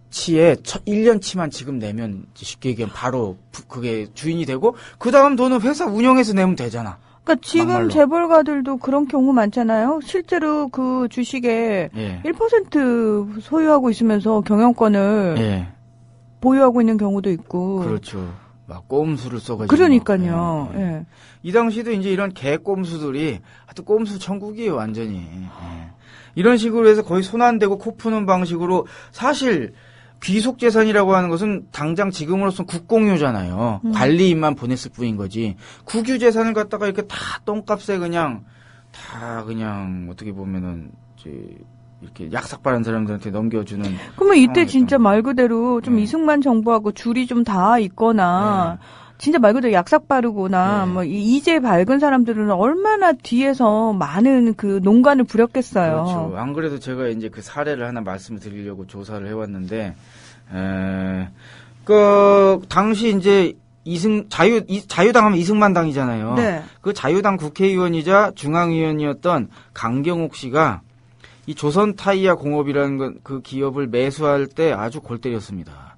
S3: 치에 1년 치만 지금 내면 쉽게 얘기하면 바로 그게 주인이 되고, 그 다음 돈은 회사 운영해서 내면 되잖아.
S2: 그러니까 지금
S3: 막말로.
S2: 재벌가들도 그런 경우 많잖아요. 실제로 그 주식에 1% 소유하고 있으면서 경영권을 보유하고 있는 경우도 있고.
S3: 그렇죠. 막 꼼수를 써가지고.
S2: 그러니까요. 예.
S3: 이 당시도 이제 이런 개꼼수들이 하여튼 꼼수 천국이에요, 완전히. 예. 이런 식으로 해서 거의 손 안 대고 코 푸는 방식으로, 사실 귀속재산이라고 하는 것은 당장 지금으로서는 국공유잖아요. 관리인만 보냈을 뿐인 거지. 국유재산을 갖다가 이렇게 다 똥값에 그냥 어떻게 보면은 이렇게 약삭빠른 사람들한테 넘겨주는.
S2: 그러면 이때 진짜 말 그대로 좀 이승만 정부하고 줄이 좀 다 있거나 진짜 말 그대로 약삭 빠르거나 뭐 이제 밝은 사람들은 얼마나 뒤에서 많은 그 농간을 부렸겠어요.
S3: 그렇죠. 안 그래도 제가 이제 그 사례를 하나 말씀을 드리려고 조사를 해왔는데, 그 당시 이제 자유당 하면 이승만 당이잖아요.
S2: 네.
S3: 그 자유당 국회의원이자 중앙위원이었던 강경옥 씨가 이 조선타이야 공업이라는 그 기업을 매수할 때 아주 골 때렸습니다.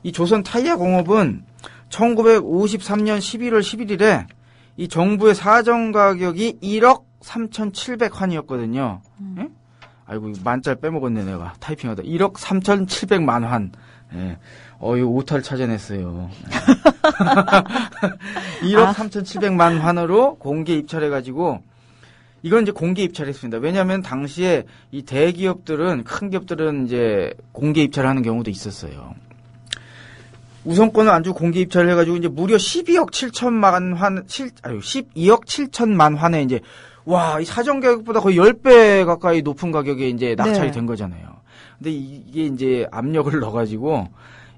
S3: 이 조선타이야 공업은 1953년 11월 11일에 이 정부의 사정 가격이 1억 3,700환이었거든요. 예? 아이고, 만짜리 빼먹었네, 내가. 타이핑하다. 1억 3,700만 환. 예. 이거 오타를 찾아냈어요. 예. 1억 3,700만 환으로 공개 입찰해가지고, 이건 이제 공개 입찰했습니다. 왜냐하면 당시에 이 대기업들은, 큰 기업들은 이제 공개 입찰을 하는 경우도 있었어요. 우선권을 안 주고 공개 입찰을 해가지고 이제 무려 12억 7천만 환, 12억 7천만 환에 이제 와, 이 사전 가격보다 거의 10배 가까이 높은 가격에 이제 낙찰이
S2: 네.
S3: 된 거잖아요. 근데 이게 이제 압력을 넣어가지고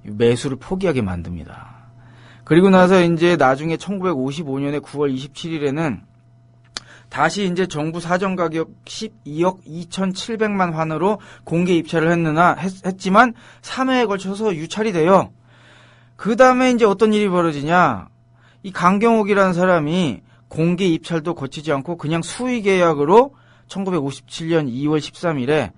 S3: 매수를 포기하게 만듭니다. 그리고 나서 이제 나중에 1955년에 9월 27일에는 다시 이제 정부 사전 가격 12억 2,700만 환으로 공개 입찰을 했지만 3회에 걸쳐서 유찰이 돼요. 그 다음에 이제 어떤 일이 벌어지냐. 이 강경옥이라는 사람이 공개 입찰도 거치지 않고 그냥 수의 계약으로 1957년 2월 13일에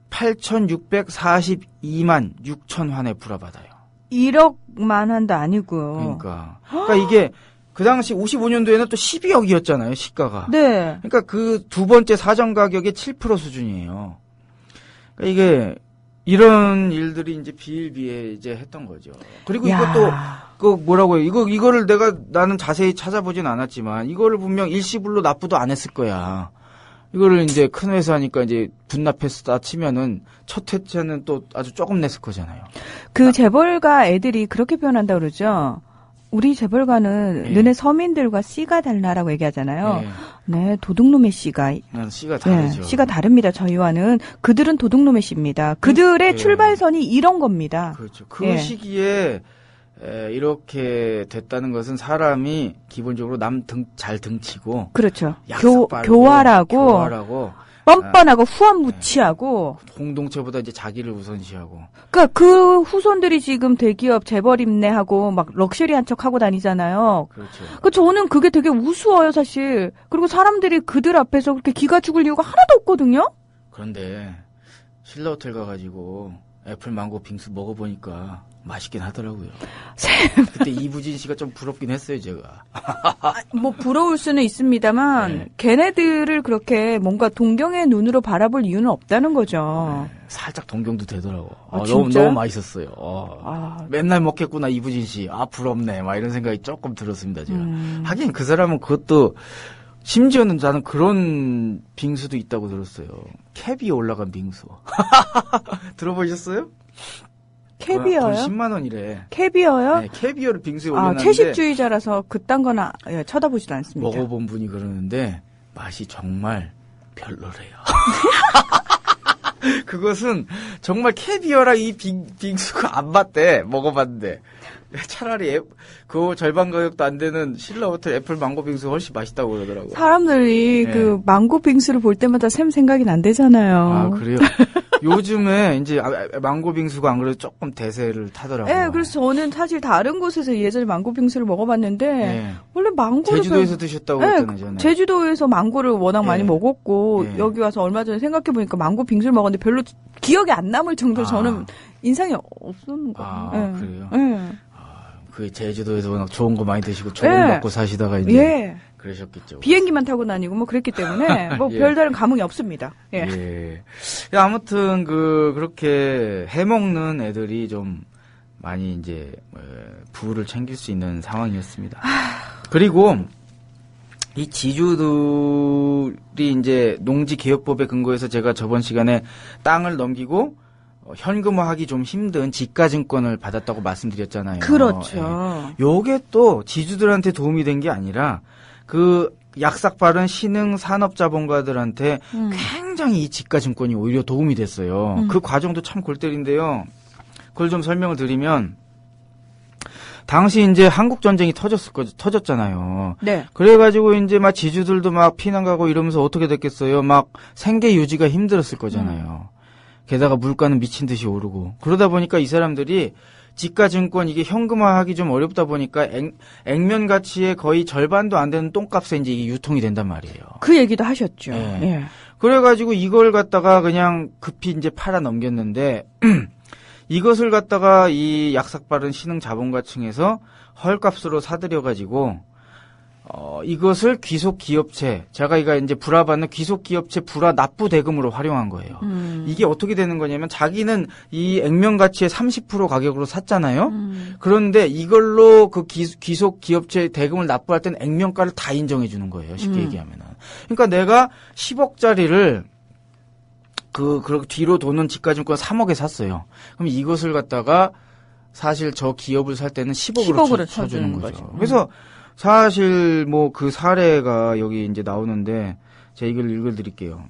S3: 8,642만 6천 환에 불화받아요.
S2: 1억만 한도 아니고요.
S3: 그러니까 이게 그 당시 55년도에는 또 12억이었잖아요, 시가가.
S2: 네.
S3: 그러니까 그 두 번째 사전 가격의 7% 수준이에요. 그러니까 이게 이런 일들이 이제 비일비에 이제 했던 거죠. 그리고
S2: 야.
S3: 이것도 그 뭐라고요? 이거를 나는 자세히 찾아보진 않았지만 이거를 분명 일시불로 납부도 안 했을 거야. 이거를 이제 큰 회사니까 이제 분납했다 치면은 첫 회차는 또 아주 조금 냈을 거잖아요.
S2: 그 재벌가 애들이 그렇게 표현한다 그러죠. 우리 재벌가는
S3: 네.
S2: 너네 서민들과 씨가 달라라고 얘기하잖아요.
S3: 네.
S2: 네, 도둑놈의 씨가.
S3: 난 씨가 다르죠.
S2: 네, 씨가 다릅니다. 저희와는. 그들은 도둑놈의 씨입니다. 그들의
S3: 네.
S2: 출발선이 이런 겁니다.
S3: 그렇죠. 그
S2: 예.
S3: 시기에 이렇게 됐다는 것은 사람이 기본적으로 잘 등치고
S2: 그렇죠.
S3: 약삭 빠르고
S2: 교활하고 뻔뻔하고 후한무치하고.
S3: 공동체보다 이제 자기를 우선시하고.
S2: 그러니까 그 후손들이 지금 대기업 재벌 임내하고 막 럭셔리한 척 하고 다니잖아요.
S3: 그렇죠.
S2: 그 저는 그게 되게 우스워요, 사실. 그리고 사람들이 그들 앞에서 그렇게 기가 죽을 이유가 하나도 없거든요.
S3: 그런데 신라 호텔 가가지고 애플 망고 빙수 먹어보니까 맛있긴 하더라고요. 그때 이부진 씨가 좀 부럽긴 했어요, 제가.
S2: 뭐 부러울 수는 있습니다만
S3: 네.
S2: 걔네들을 그렇게 뭔가 동경의 눈으로 바라볼 이유는 없다는 거죠.
S3: 살짝 동경도 되더라고.
S2: 아, 진짜요?
S3: 너무 맛있었어요.
S2: 아,
S3: 맨날 먹겠구나, 이부진 씨. 부럽네. 막 이런 생각이 조금 들었습니다, 제가. 하긴 그 사람은 그것도, 심지어는 나는 그런 빙수도 있다고 들었어요. 캡이 올라간 빙수. 들어보셨어요?
S2: 캐비어요?
S3: 10만 원이래.
S2: 캐비어요?
S3: 네, 캐비어를 빙수에
S2: 아,
S3: 올려놨는데
S2: 채식주의자라서 그딴 거나 쳐다보지도 않습니다.
S3: 먹어본 분이 그러는데 맛이 정말 별로래요. 그것은 정말 캐비어랑 이 빙수가 안 맞대. 먹어봤는데 차라리 그 절반 가격도 안 되는 신라 호텔 애플 망고 빙수 훨씬 맛있다고 그러더라고요.
S2: 사람들이
S3: 네.
S2: 그 망고 빙수를 볼 때마다 샘 생각이 난대잖아요.
S3: 아, 그래요? 요즘에 이제 망고 빙수가 안 그래도 조금 대세를 타더라고요.
S2: 네, 그래서 저는 사실 다른 곳에서 예전에 망고 빙수를 먹어봤는데
S3: 네.
S2: 원래 망고를
S3: 제주도에서 드셨다고
S2: 네,
S3: 했잖아요. 전에.
S2: 제주도에서 망고를 워낙 많이
S3: 네.
S2: 먹었고
S3: 네.
S2: 여기 와서 얼마 전에 생각해보니까 망고 빙수를 먹었는데 별로 기억이 안 남을 정도로
S3: 아.
S2: 저는 인상이 없었는 거예요.
S3: 아, 그래요?
S2: 네.
S3: 그 제주도에서 워낙 좋은 거 많이 드시고 좋은
S2: 네.
S3: 거 먹고 사시다가 이제
S2: 예.
S3: 그러셨겠죠.
S2: 비행기만 타고 다니고 뭐 그랬기 때문에 뭐
S3: 예.
S2: 별다른 감흥이 없습니다. 예.
S3: 예. 야, 아무튼 그렇게 해먹는 애들이 좀 많이 이제 부를 챙길 수 있는 상황이었습니다. 그리고 이 지주들이 이제 농지개혁법에 근거해서 제가 저번 시간에 땅을 넘기고 현금화하기 좀 힘든 지가증권을 받았다고 말씀드렸잖아요.
S2: 그렇죠.
S3: 예. 요게 또 지주들한테 도움이 된 게 아니라 그 약삭 빠른 신흥 산업자본가들한테 굉장히 이 지가증권이 오히려 도움이 됐어요. 그 과정도 참 골 때리인데요. 그걸 좀 설명을 드리면 당시 이제 한국 전쟁이 터졌잖아요.
S2: 네.
S3: 그래가지고 이제 막 지주들도 막 피난 가고 이러면서 어떻게 됐겠어요? 막 생계 유지가 힘들었을 거잖아요. 게다가 물가는 미친 듯이 오르고 그러다 보니까 이 사람들이 지가증권 이게 현금화하기 좀 어렵다 보니까 액면 가치의 거의 절반도 안 되는 똥값에 이제 이게 유통이 된단 말이에요.
S2: 그 얘기도 하셨죠.
S3: 네.
S2: 예.
S3: 그래가지고 이걸 갖다가 그냥 급히 이제 팔아 넘겼는데 이것을 갖다가 이 약삭 빠른 신흥 자본가층에서 헐값으로 사들여가지고 이것을 귀속 기업체, 제가 이제 불화받는 귀속 기업체 불화 납부 대금으로 활용한 거예요. 이게 어떻게 되는 거냐면 자기는 이 액면 가치의 30% 가격으로 샀잖아요. 그런데 이걸로 그 귀속 기업체 대금을 납부할 때는 액면가를 다 인정해 주는 거예요. 쉽게 얘기하면은. 그러니까 내가 10억짜리를 그렇게 뒤로 도는 지가증권 3억에 샀어요. 그럼 이것을 갖다가 사실 저 기업을 살 때는 10억으로
S2: 10억으로
S3: 쳐주는
S2: 쳐주는
S3: 거죠.
S2: 거죠.
S3: 그래서 사실 뭐 그 사례가 여기 이제 나오는데 제가 이걸 읽어드릴게요.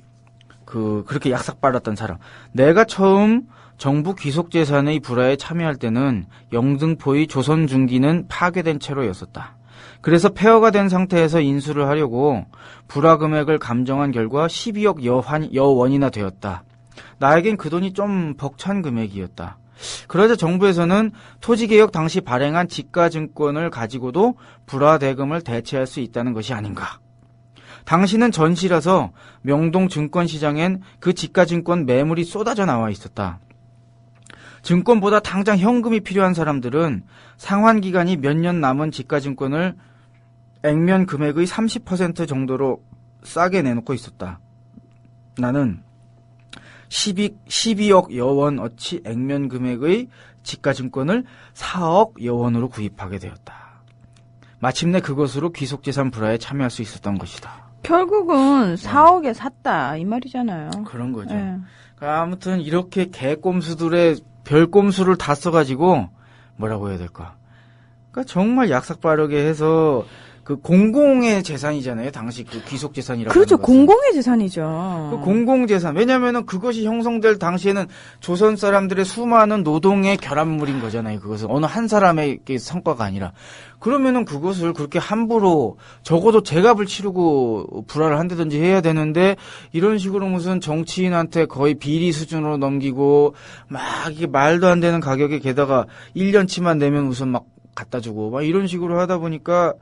S3: 그렇게 약삭빨았던 사람. 내가 처음 정부 귀속재산의 불화에 참여할 때는 영등포의 조선중기는 파괴된 채로였었다. 그래서 폐허가 된 상태에서 인수를 하려고 불화 금액을 감정한 결과 12억 여원이나 되었다. 나에겐 그 돈이 좀 벅찬 금액이었다. 그러자 정부에서는 토지개혁 당시 발행한 지가증권을 가지고도 불화 대금을 대체할 수 있다는 것이 아닌가. 당시는 전시라서 명동 증권시장엔 그 지가증권 매물이 쏟아져 나와 있었다. 증권보다 당장 현금이 필요한 사람들은 상환기간이 몇 년 남은 지가증권을 액면 금액의 30% 정도로 싸게 내놓고 있었다. 나는 12억 여원어치 액면 금액의 지가증권을 4억 여원으로 구입하게 되었다. 마침내 그것으로 귀속재산 불화에 참여할 수 있었던 것이다.
S2: 결국은 4억에 샀다 이 말이잖아요.
S3: 그런 거죠.
S2: 예.
S3: 그러니까 아무튼 이렇게 개꼼수들의 별꼼수를 다 써가지고 뭐라고 해야 될까? 그러니까 정말 약삭빠르게 해서 그 공공의 재산이잖아요. 당시 그 귀속재산이라고
S2: 그렇죠.
S3: 하는 것은.
S2: 공공의 재산이죠.
S3: 그 공공재산. 왜냐면은 그것이 형성될 당시에는 조선 사람들의 수많은 노동의 결합물인 거잖아요. 그것은 어느 한 사람의 성과가 아니라. 그러면은 그것을 그렇게 함부로 적어도 제값을 치르고 불화를 한다든지 해야 되는데 이런 식으로 무슨 정치인한테 거의 비리 수준으로 넘기고 막 이게 말도 안 되는 가격에 게다가 1년치만 내면 우선 막 갖다 주고 막 이런 식으로 하다 보니까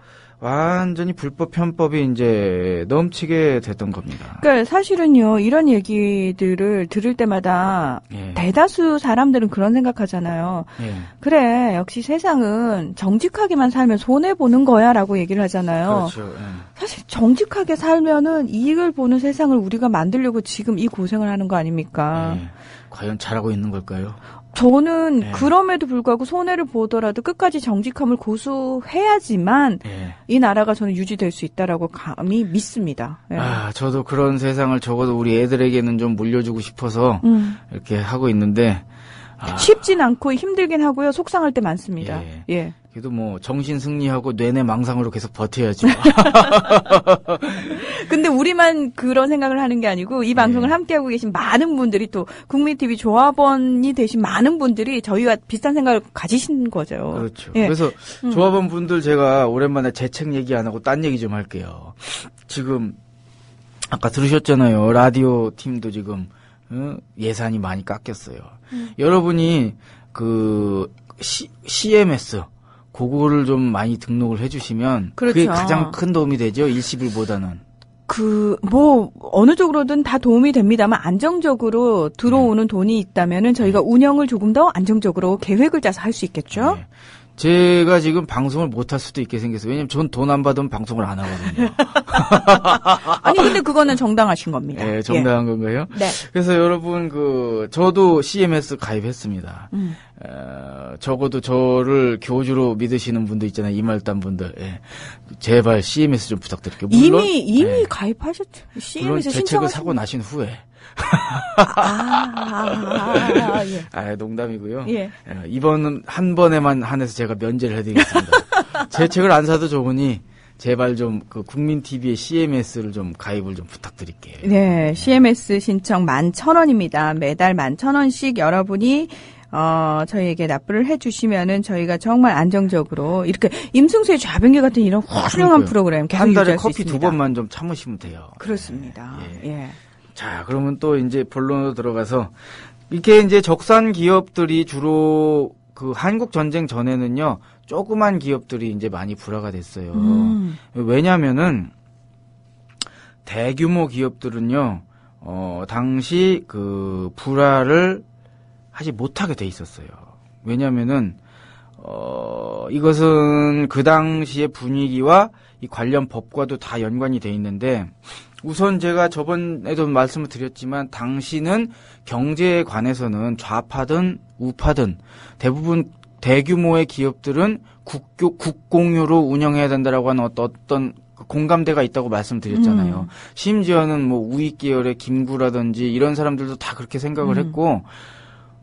S3: 완전히 불법 편법이 이제 넘치게 됐던 겁니다.
S2: 그러니까 사실은요, 이런 얘기들을 들을 때마다
S3: 예.
S2: 대다수 사람들은 그런 생각하잖아요.
S3: 예.
S2: 그래, 역시 세상은 정직하게만 살면 손해보는 거야 라고 얘기를 하잖아요.
S3: 그렇죠. 예.
S2: 사실 정직하게 살면은 이익을 보는 세상을 우리가 만들려고 지금 이 고생을 하는 거 아닙니까?
S3: 예. 과연 잘하고 있는 걸까요?
S2: 저는
S3: 네.
S2: 그럼에도 불구하고 손해를 보더라도 끝까지 정직함을 고수해야지만
S3: 예.
S2: 이 나라가 저는 유지될 수 있다라고 감히 믿습니다. 예.
S3: 아, 저도 그런 세상을 적어도 우리 애들에게는 좀 물려주고 싶어서 이렇게 하고 있는데
S2: 쉽진 않고 힘들긴 하고요. 속상할 때 많습니다.
S3: 예.
S2: 예.
S3: 그래도 뭐 정신 승리하고 뇌내 망상으로 계속 버텨야죠.
S2: 근데 우리만 그런 생각을 하는 게 아니고 이 방송을 함께하고 계신 많은 분들이 또 국민TV 조합원이 되신 많은 분들이 저희와 비슷한 생각을 가지신 거죠.
S3: 그렇죠.
S2: 예.
S3: 그래서 조합원 분들 제가 오랜만에 제 책 얘기 안 하고 딴 얘기 좀 할게요. 지금 아까 들으셨잖아요. 라디오 팀도 지금 예산이 많이 깎였어요. 여러분이 그 CMS 그거를 좀 많이 등록을 해주시면
S2: 그렇죠.
S3: 그게 가장 큰 도움이 되죠. 일시불보다는.
S2: 어느 쪽으로든 다 도움이 됩니다만 안정적으로 들어오는 돈이 있다면은 저희가 운영을 조금 더 안정적으로 계획을 짜서 할 수 있겠죠.
S3: 네. 제가 지금 방송을 못할 수도 있게 생겼어요. 왜냐면 전 돈 안 받으면 방송을 안 하거든요.
S2: 아니 근데 그거는 정당하신 겁니다.
S3: 네, 정당한 건가요?
S2: 네.
S3: 그래서 여러분 저도 CMS 가입했습니다. 적어도 저를 교주로 믿으시는 분들 있잖아요. 이말단 분들. 예. 제발 CMS 좀 부탁드릴게요. 물론,
S2: 이미
S3: 예.
S2: 가입하셨죠.
S3: 물론
S2: CMS
S3: 제 책을 사고
S2: 신청하신
S3: 나신 후에.
S2: 예.
S3: 아, 농담이고요.
S2: 예.
S3: 이번은 한 번에만 한해서 제가 면제를 해드리겠습니다. 제 책을 안 사도 좋으니 제발 좀 그 국민 TV의 CMS를 좀 가입을 좀 부탁드릴게요.
S2: 네, CMS 신청 11,000원입니다. 매달 11,000원씩 여러분이 저희에게 납부를 해주시면은 저희가 정말 안정적으로 이렇게 임승수의 좌변기 같은 이런 훌륭한
S3: 그러니까요.
S2: 프로그램 계속
S3: 한 달에
S2: 유지할 수
S3: 커피
S2: 있습니다.
S3: 2번만 좀 참으시면 돼요.
S2: 그렇습니다. 예.
S3: 자, 그러면 또 이제 본론으로 들어가서 이렇게 이제 적산 기업들이 주로 그 한국 전쟁 전에는요, 조그만 기업들이 이제 많이 불화가 됐어요. 왜냐면은 대규모 기업들은요, 당시 그 불화를 하지 못하게 돼 있었어요. 왜냐면은 이것은 그 당시의 분위기와 이 관련 법과도 다 연관이 돼 있는데, 우선 제가 저번에도 말씀을 드렸지만 당시는 경제에 관해서는 좌파든 우파든 대부분 대규모의 기업들은 국공유로 운영해야 된다라고 하는 어떤 공감대가 있다고 말씀드렸잖아요. 심지어는 뭐 우익 계열의 김구라든지 이런 사람들도 다 그렇게 생각을 했고,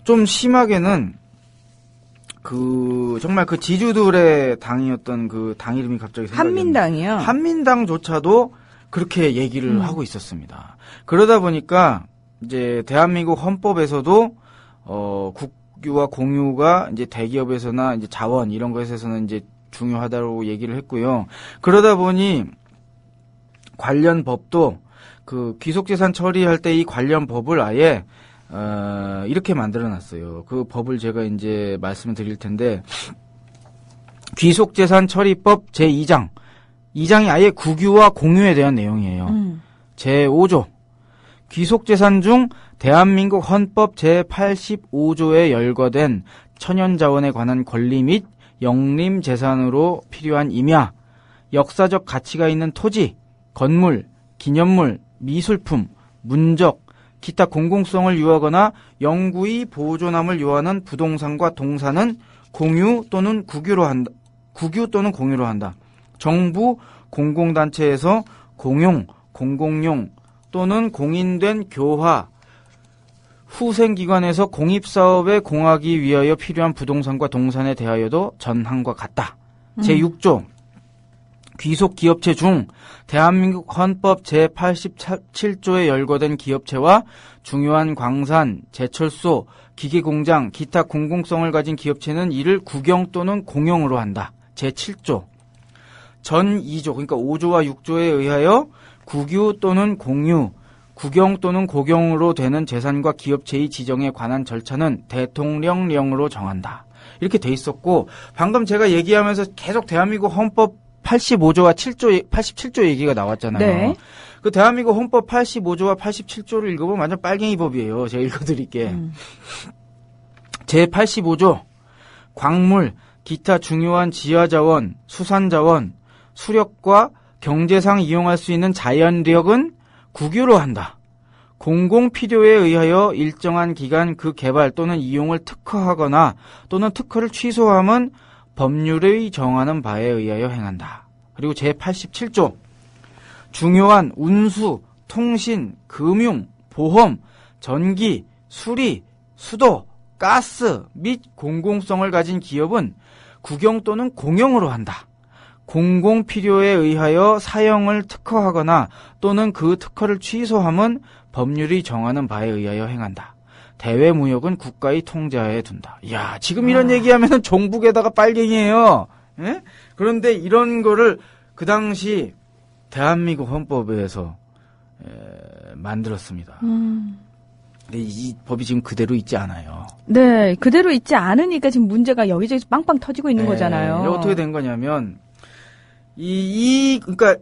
S3: 좀 심하게는 정말 그 지주들의 당이었던 그 당 이름이 갑자기 생각이
S2: 한민당이요?
S3: 한민당조차도 그렇게 얘기를 하고 있었습니다. 그러다 보니까 이제 대한민국 헌법에서도 국유와 공유가 이제 대기업에서나 이제 자원 이런 것에서는 이제 중요하다고 얘기를 했고요. 그러다 보니 관련 법도 그 귀속재산 처리할 때 이 관련 법을 아예 이렇게 만들어놨어요. 그 법을 제가 이제 말씀을 드릴 텐데 귀속재산 처리법 제2장 2장이 아예 국유와 공유에 대한 내용이에요. 제5조 귀속재산 중 대한민국 헌법 제85조에 열거된 천연자원에 관한 권리 및 영림재산으로 필요한 임야, 역사적 가치가 있는 토지, 건물, 기념물, 미술품, 문적, 기타 공공성을 유하거나 영구히 보존함을 요하는 부동산과 동산은 공유 또는 국유 또는 공유로 한다. 정부 공공단체에서 공용, 공공용 또는 공인된 교화, 후생기관에서 공입사업에 공하기 위하여 필요한 부동산과 동산에 대하여도 전항과 같다. 제6조 귀속기업체 중 대한민국 헌법 제87조에 열거된 기업체와 중요한 광산, 제철소, 기계공장, 기타 공공성을 가진 기업체는 이를 국영 또는 공용으로 한다. 제7조 전 2조 그러니까 5조와 6조에 의하여 국유 또는 공유, 국영 또는 고경으로 되는 재산과 기업체의 지정에 관한 절차는 대통령령으로 정한다. 이렇게 돼 있었고 방금 제가 얘기하면서 계속 대한민국 헌법 85조와 87조 얘기가 나왔잖아요.
S2: 네.
S3: 그 대한민국 헌법 85조와 87조를 읽어보면 완전 빨갱이 법이에요. 제가 읽어드릴게. 제85조 광물, 기타 중요한 지하자원, 수산자원, 수력과 경제상 이용할 수 있는 자연력은 국유로 한다. 공공필요에 의하여 일정한 기간 그 개발 또는 이용을 특허하거나 또는 특허를 취소함은 법률의 정하는 바에 의하여 행한다. 그리고 제87조 중요한 운수, 통신, 금융, 보험, 전기, 수리, 수도, 가스 및 공공성을 가진 기업은 국영 또는 공용으로 한다. 공공필요에 의하여 사용을 특허하거나 또는 그 특허를 취소함은 법률이 정하는 바에 의하여 행한다. 대외무역은 국가의 통제하에 둔다. 이야, 지금 이런 얘기하면은 종북에다가 빨갱이에요. 예? 그런데 이런 거를 그 당시 대한민국 헌법에서 만들었습니다. 근데 이 법이 지금 그대로 있지 않아요.
S2: 네, 그대로 있지 않으니까 지금 문제가 여기저기서 빵빵 터지고 있는 거잖아요.
S3: 어떻게 된 거냐면 그러니까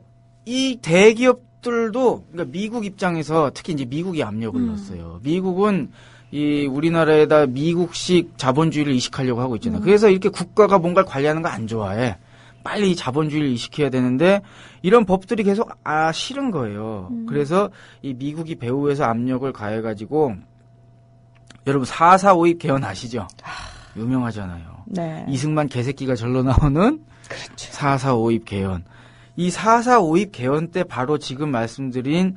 S3: 이 대기업들도 그러니까 미국 입장에서 특히 이제 미국이 압력을 넣었어요. 미국은 이 우리나라에다 미국식 자본주의를 이식하려고 하고 있잖아요. 그래서 이렇게 국가가 뭔가를 관리하는 거 안 좋아해. 빨리 자본주의를 이식해야 되는데 이런 법들이 계속 싫은 거예요. 그래서 이 미국이 배후에서 압력을 가해가지고 여러분 4.4.5입 개헌 아시죠? 유명하잖아요.
S2: 네.
S3: 이승만 개새끼가 절로 나오는 그렇죠. 4.4.5입 개헌. 이 4.4.5입 개헌 때 바로 지금 말씀드린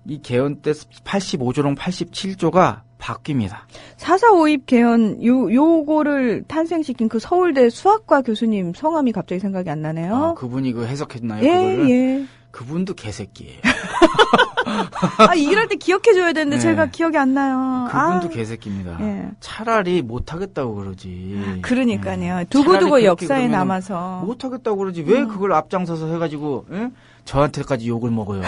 S3: 이 개헌 때 85조랑 87조가 바뀝니다.
S2: 4.4.5입 개헌 요거를 탄생시킨 그 서울대 수학과 교수님 성함이 갑자기 생각이 안 나네요.
S3: 그분이 그 해석했나요?
S2: 예,
S3: 그거를?
S2: 예.
S3: 그분도 개새끼예요.
S2: 이럴 때 기억해줘야 되는데
S3: 네.
S2: 제가 기억이 안 나요.
S3: 그분도 개새끼입니다.
S2: 예.
S3: 차라리 못하겠다고 그러지.
S2: 그러니까요.
S3: 예.
S2: 두고두고
S3: 차라리
S2: 역사에
S3: 그렇게
S2: 남아서.
S3: 못하겠다고 그러지. 왜 그걸 앞장서서 해가지고 예? 저한테까지 욕을 먹어요.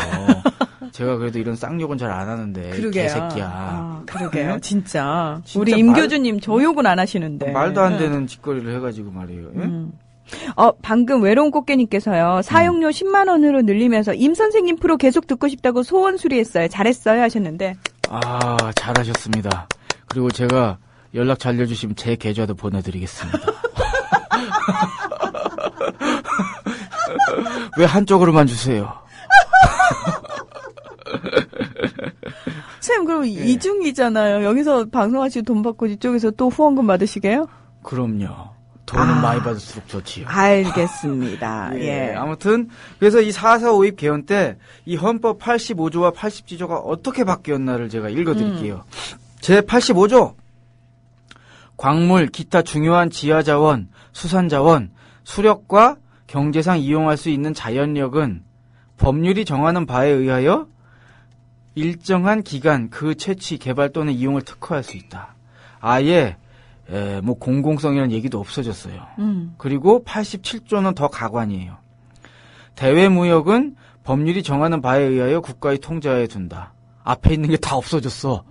S3: 제가 그래도 이런 쌍욕은 잘 안 하는데
S2: 그러게요.
S3: 개새끼야.
S2: 그러게요. 진짜.
S3: 진짜
S2: 우리 임교주님 저 욕은 안 하시는데.
S3: 말도 안 되는 짓거리를 해가지고 말이에요. 예?
S2: 방금 외로운 꽃게님께서요. 사용료 10만 원으로 늘리면서 임 선생님 프로 계속 듣고 싶다고 소원 수리했어요. 잘했어요 하셨는데.
S3: 잘하셨습니다. 그리고 제가 연락 잘 알려주시면 제 계좌도 보내드리겠습니다. 왜 한쪽으로만 주세요?
S2: 선생님 그럼 이중이잖아요. 여기서 방송하시고 돈 받고 이쪽에서 또 후원금 받으시게요?
S3: 그럼요. 돈은 많이 받을수록 좋지요.
S2: 알겠습니다. 예.
S3: 아무튼 그래서 이 4.4.5입 개헌 때 이 헌법 85조와 87조가 어떻게 바뀌었나를 제가 읽어드릴게요. 제 85조 광물, 기타 중요한 지하자원, 수산자원, 수력과 경제상 이용할 수 있는 자연력은 법률이 정하는 바에 의하여 일정한 기간 그 채취, 개발 또는 이용을 특허할 수 있다. 아예 뭐 공공성이라는 얘기도 없어졌어요. 그리고 87조는 더 가관이에요. 대외무역은 법률이 정하는 바에 의하여 국가의 통제하에 둔다. 앞에 있는 게 다 없어졌어.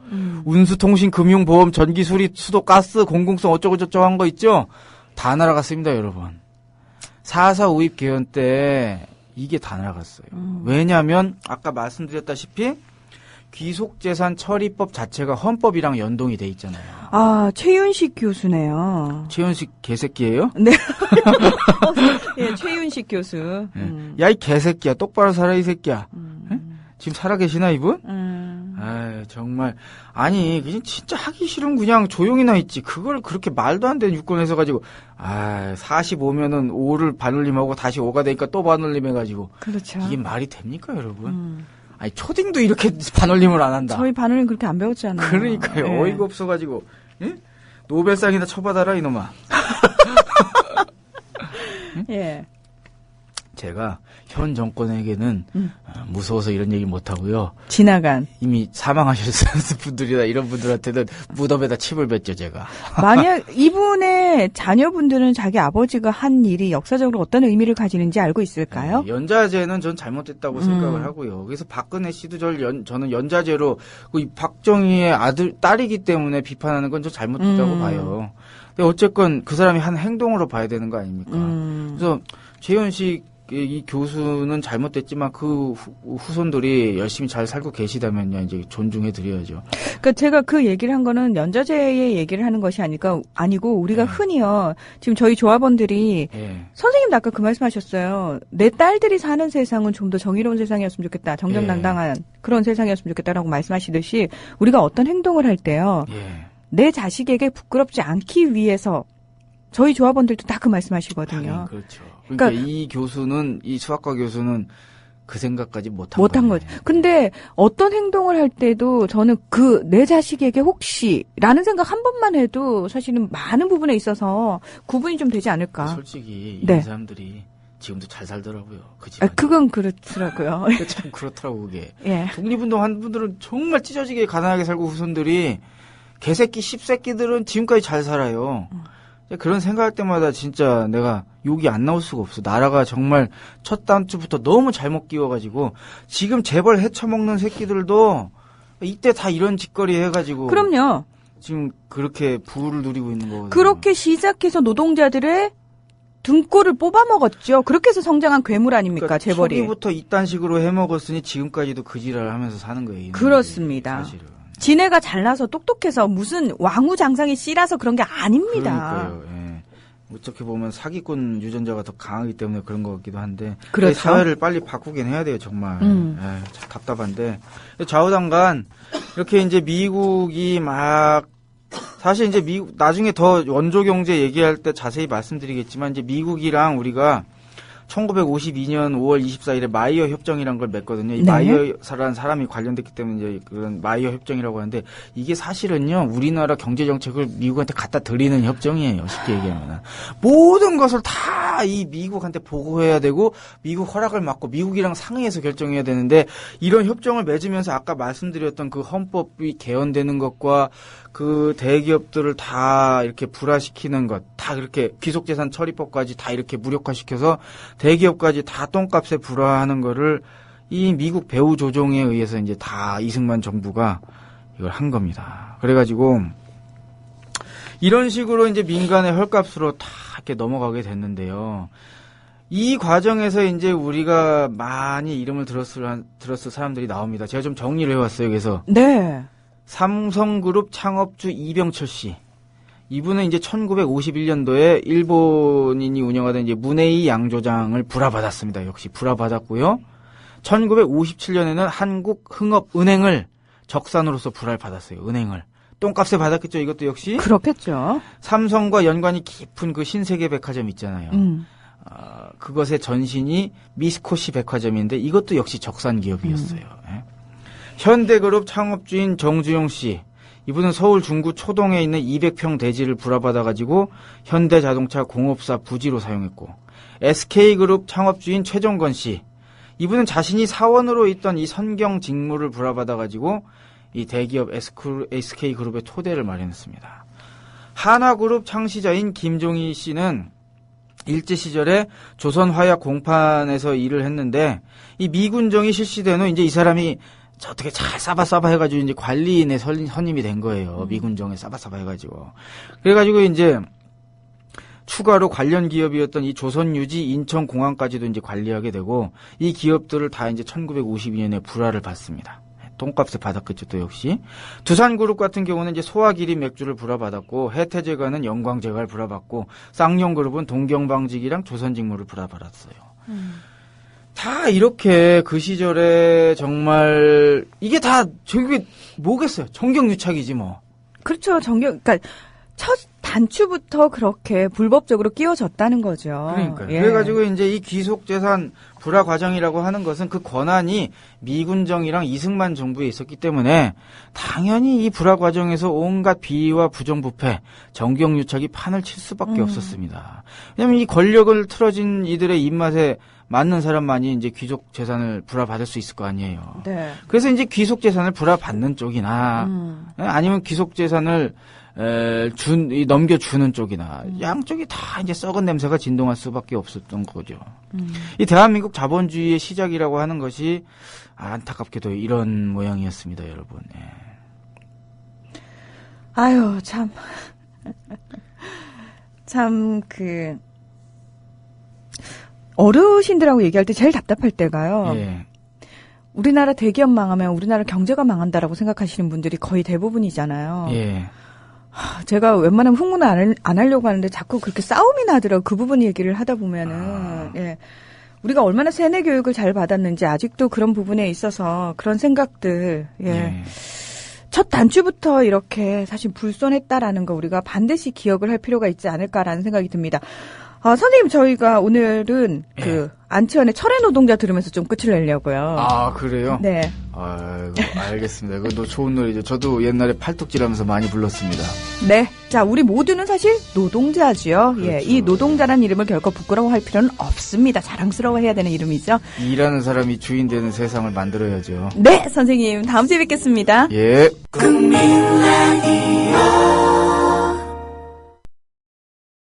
S3: 운수, 통신, 금융, 보험, 전기, 수리, 수도, 가스, 공공성 어쩌고저쩌고 한 거 있죠? 다 날아갔습니다, 여러분. 4.4 우입 개헌 때 이게 다 날아갔어요. 왜냐하면 아까 말씀드렸다시피 귀속재산 처리법 자체가 헌법이랑 연동이 돼 있잖아요.
S2: 아, 최윤식 교수네요.
S3: 최윤식 개새끼예요?
S2: 네. 예, 최윤식 교수.
S3: 야, 이 개새끼야. 똑바로 살아, 이 새끼야. 지금 살아계시나, 이분? 아, 정말. 아니, 그냥 진짜 하기 싫으면 그냥 조용히나 있지. 그걸 그렇게 말도 안 되는 유권 해서가지고, 45면은 5를 반올림하고 다시 5가 되니까 또 반올림 해가지고.
S2: 그렇죠.
S3: 이게 말이 됩니까, 여러분? 아니, 초딩도 이렇게 반올림을 안 한다.
S2: 저희 반올림 그렇게 안 배웠잖아요.
S3: 그러니까요.
S2: 예.
S3: 어이가 없어가지고. 예? 노벨상이나 쳐받아라, 이놈아.
S2: 예.
S3: 제가 현 정권에게는 무서워서 이런 얘기 못하고요.
S2: 지나간.
S3: 이미 사망하셨을 분들이나 이런 분들한테는 무덤에다 침을 뱉죠, 제가.
S2: 만약 이분의 자녀분들은 자기 아버지가 한 일이 역사적으로 어떤 의미를 가지는지 알고 있을까요?
S3: 네, 연좌제는 전 잘못됐다고 생각을 하고요. 그래서 박근혜 씨도 저는 연좌제로 이 박정희의 딸이기 때문에 비판하는 건 좀 잘못됐다고 봐요. 근데 어쨌건 그 사람이 한 행동으로 봐야 되는 거 아닙니까? 그래서 최윤식 이 교수는 잘못됐지만 그 후손들이 열심히 잘 살고 계시다면요, 이제 존중해 드려야죠.
S2: 그러니까 제가 그 얘기를 한 거는 연좌제의 얘기를 하는 것이 아니고 우리가 흔히요, 지금 저희 조합원들이 선생님도 아까 그 말씀하셨어요. 내 딸들이 사는 세상은 좀 더 정의로운 세상이었으면 좋겠다, 정정당당한 그런 세상이었으면 좋겠다라고 말씀하시듯이 우리가 어떤 행동을 할 때요, 내 자식에게 부끄럽지 않기 위해서 저희 조합원들도 다 그 말씀하시거든요.
S3: 그렇죠. 그러니까 이 교수는, 이 수학과 교수는 그 생각까지 못한
S2: 거죠. 근데 어떤 행동을 할 때도 저는 내 자식에게 혹시라는 생각 한 번만 해도 사실은 많은 부분에 있어서 구분이 좀 되지 않을까.
S3: 솔직히 이런 사람들이 지금도 잘 살더라고요.
S2: 그건 그렇더라고요.
S3: 참 그렇더라고, 그게.
S2: 예.
S3: 독립운동 한 분들은 정말 찢어지게 가난하게 살고 후손들이 개새끼, 씹새끼들은 지금까지 잘 살아요. 그런 생각할 때마다 진짜 내가 욕이 안 나올 수가 없어. 나라가 정말 첫 단추부터 너무 잘못 끼워가지고 지금 재벌 헤쳐먹는 새끼들도 이때 다 이런 짓거리 해가지고.
S2: 그럼요.
S3: 지금 그렇게 부를 누리고 있는 거거든요.
S2: 그렇게 시작해서 노동자들의 등골을 뽑아먹었죠. 그렇게 해서 성장한 괴물 아닙니까,
S3: 그러니까
S2: 재벌이.
S3: 초기부터 이딴 식으로 해먹었으니 지금까지도 그 지랄을 하면서 사는 거예요.
S2: 그렇습니다.
S3: 사실은.
S2: 지네가 잘나서 똑똑해서 무슨 왕후장상이 씨라서 그런 게 아닙니다.
S3: 그러니까요. 예. 어떻게 보면 사기꾼 유전자가 더 강하기 때문에 그런 것 같기도 한데.
S2: 그렇죠.
S3: 사회를 빨리 바꾸긴 해야 돼요, 정말. 참 답답한데. 좌우당간 이렇게 이제 미국이 막 사실 이제 미국 나중에 더 원조 경제 얘기할 때 자세히 말씀드리겠지만 이제 미국이랑 우리가 1952년 5월 24일에 마이어 협정이라는 걸 맺거든요. 이 마이어라는 사람이 관련됐기 때문에 이제 그런 마이어 협정이라고 하는데 이게 사실은요, 우리나라 경제 정책을 미국한테 갖다 드리는 협정이에요. 쉽게 얘기하면. 모든 것을 다 이 미국한테 보고해야 되고 미국 허락을 받고 미국이랑 상의해서 결정해야 되는데 이런 협정을 맺으면서 아까 말씀드렸던 그 헌법이 개헌되는 것과 그 대기업들을 다 이렇게 불화시키는 것, 다 그렇게 귀속재산 처리법까지 다 이렇게 무력화시켜서 대기업까지 다 똥값에 불화하는 거를 이 미국 배후 조종에 의해서 이제 다 이승만 정부가 이걸 한 겁니다. 그래가지고 이런 식으로 이제 민간의 헐값으로 다 이렇게 넘어가게 됐는데요. 이 과정에서 이제 우리가 많이 이름을 들었을 사람들이 나옵니다. 제가 좀 정리를 해왔어요. 그래서
S2: 네.
S3: 삼성그룹 창업주 이병철 씨. 이분은 이제 1951년도에 일본인이 운영하던 이제 문해이 양조장을 불화받았습니다. 역시 불화받았고요. 1957년에는 한국흥업은행을 적산으로서 불화를 받았어요. 은행을. 똥값에 받았겠죠. 이것도 역시.
S2: 그렇겠죠.
S3: 삼성과 연관이 깊은 그 신세계 백화점 있잖아요. 그것의 전신이 미스코시 백화점인데 이것도 역시 적산 기업이었어요. 현대그룹 창업주인 정주영 씨. 이분은 서울 중구 초동에 있는 200평 대지를 불화받아가지고 현대자동차 공업사 부지로 사용했고, SK그룹 창업주인 최정건 씨, 이분은 자신이 사원으로 있던 이 선경 직무를 불화받아가지고 이 대기업 SK그룹의 토대를 마련했습니다. 한화그룹 창시자인 김종희 씨는 일제 시절에 조선화약 공판에서 일을 했는데, 이 미군정이 실시된 후 이제 이 사람이 어떻게 잘 싸바싸바 해가지고 이제 관리인에 선임이 된 거예요. 미군정에 싸바싸바 해가지고. 그래가지고 이제 추가로 관련 기업이었던 이 조선유지 인천공항까지도 이제 관리하게 되고, 이 기업들을 다 이제 1952년에 불화를 받습니다. 돈값에 받았겠죠, 또 역시. 두산그룹 같은 경우는 이제 소화기린 맥주를 불화받았고, 해태제과는 영광제과를 불화받고, 쌍용그룹은 동경방직이랑 조선직무를 불화받았어요. 다 이렇게 그 시절에 정말 이게 다 저게 뭐겠어요? 정경유착이지 뭐.
S2: 그렇죠. 그러니까 첫 단추부터 그렇게 불법적으로 끼워졌다는 거죠.
S3: 그러니까요.
S2: 예.
S3: 그래가지고 이제 이 귀속재산 불화 과정이라고 하는 것은 그 권한이 미군정이랑 이승만 정부에 있었기 때문에 당연히 이 불화 과정에서 온갖 비위와 부정부패, 정경유착이 판을 칠 수밖에 없었습니다. 왜냐하면 이 권력을 틀어진 이들의 입맛에 맞는 사람만이 이제 귀속 재산을 불화받을 수 있을 거 아니에요.
S2: 네.
S3: 그래서 이제 귀속 재산을 불화받는 쪽이나 아니면 귀속 재산을 넘겨주는 쪽이나 양쪽이 다 이제 썩은 냄새가 진동할 수밖에 없었던 거죠. 이 대한민국 자본주의의 시작이라고 하는 것이 안타깝게도 이런 모양이었습니다, 여러분. 예.
S2: 아유, 어르신들하고 얘기할 때 제일 답답할 때가요.
S3: 예.
S2: 우리나라 대기업 망하면 우리나라 경제가 망한다라고 생각하시는 분들이 거의 대부분이잖아요.
S3: 예.
S2: 제가 웬만하면 흥분을 안 하려고 하는데 자꾸 그렇게 싸움이 나더라고요. 그 부분 얘기를 하다 보면은. 예. 우리가 얼마나 세뇌 교육을 잘 받았는지 아직도 그런 부분에 있어서 그런 생각들. 예. 첫 단추부터 이렇게 사실 불손했다라는 거 우리가 반드시 기억을 할 필요가 있지 않을까라는 생각이 듭니다. 선생님, 저희가 오늘은 안치환의 철의 노동자 들으면서 좀 끝을 내려고요.
S3: 아, 그래요?
S2: 네.
S3: 아이고, 알겠습니다. 그것도 좋은 노래죠. 저도 옛날에 팔뚝질하면서 많이 불렀습니다.
S2: 네. 자, 우리 모두는 사실 노동자지요.
S3: 그렇죠.
S2: 예. 이 노동자라는 이름을 결코 부끄러워할 필요는 없습니다. 자랑스러워해야 되는 이름이죠.
S3: 일하는 사람이 주인 되는 세상을 만들어야죠.
S2: 네, 선생님. 다음 주에 뵙겠습니다.
S3: 예.
S1: 국민 라디오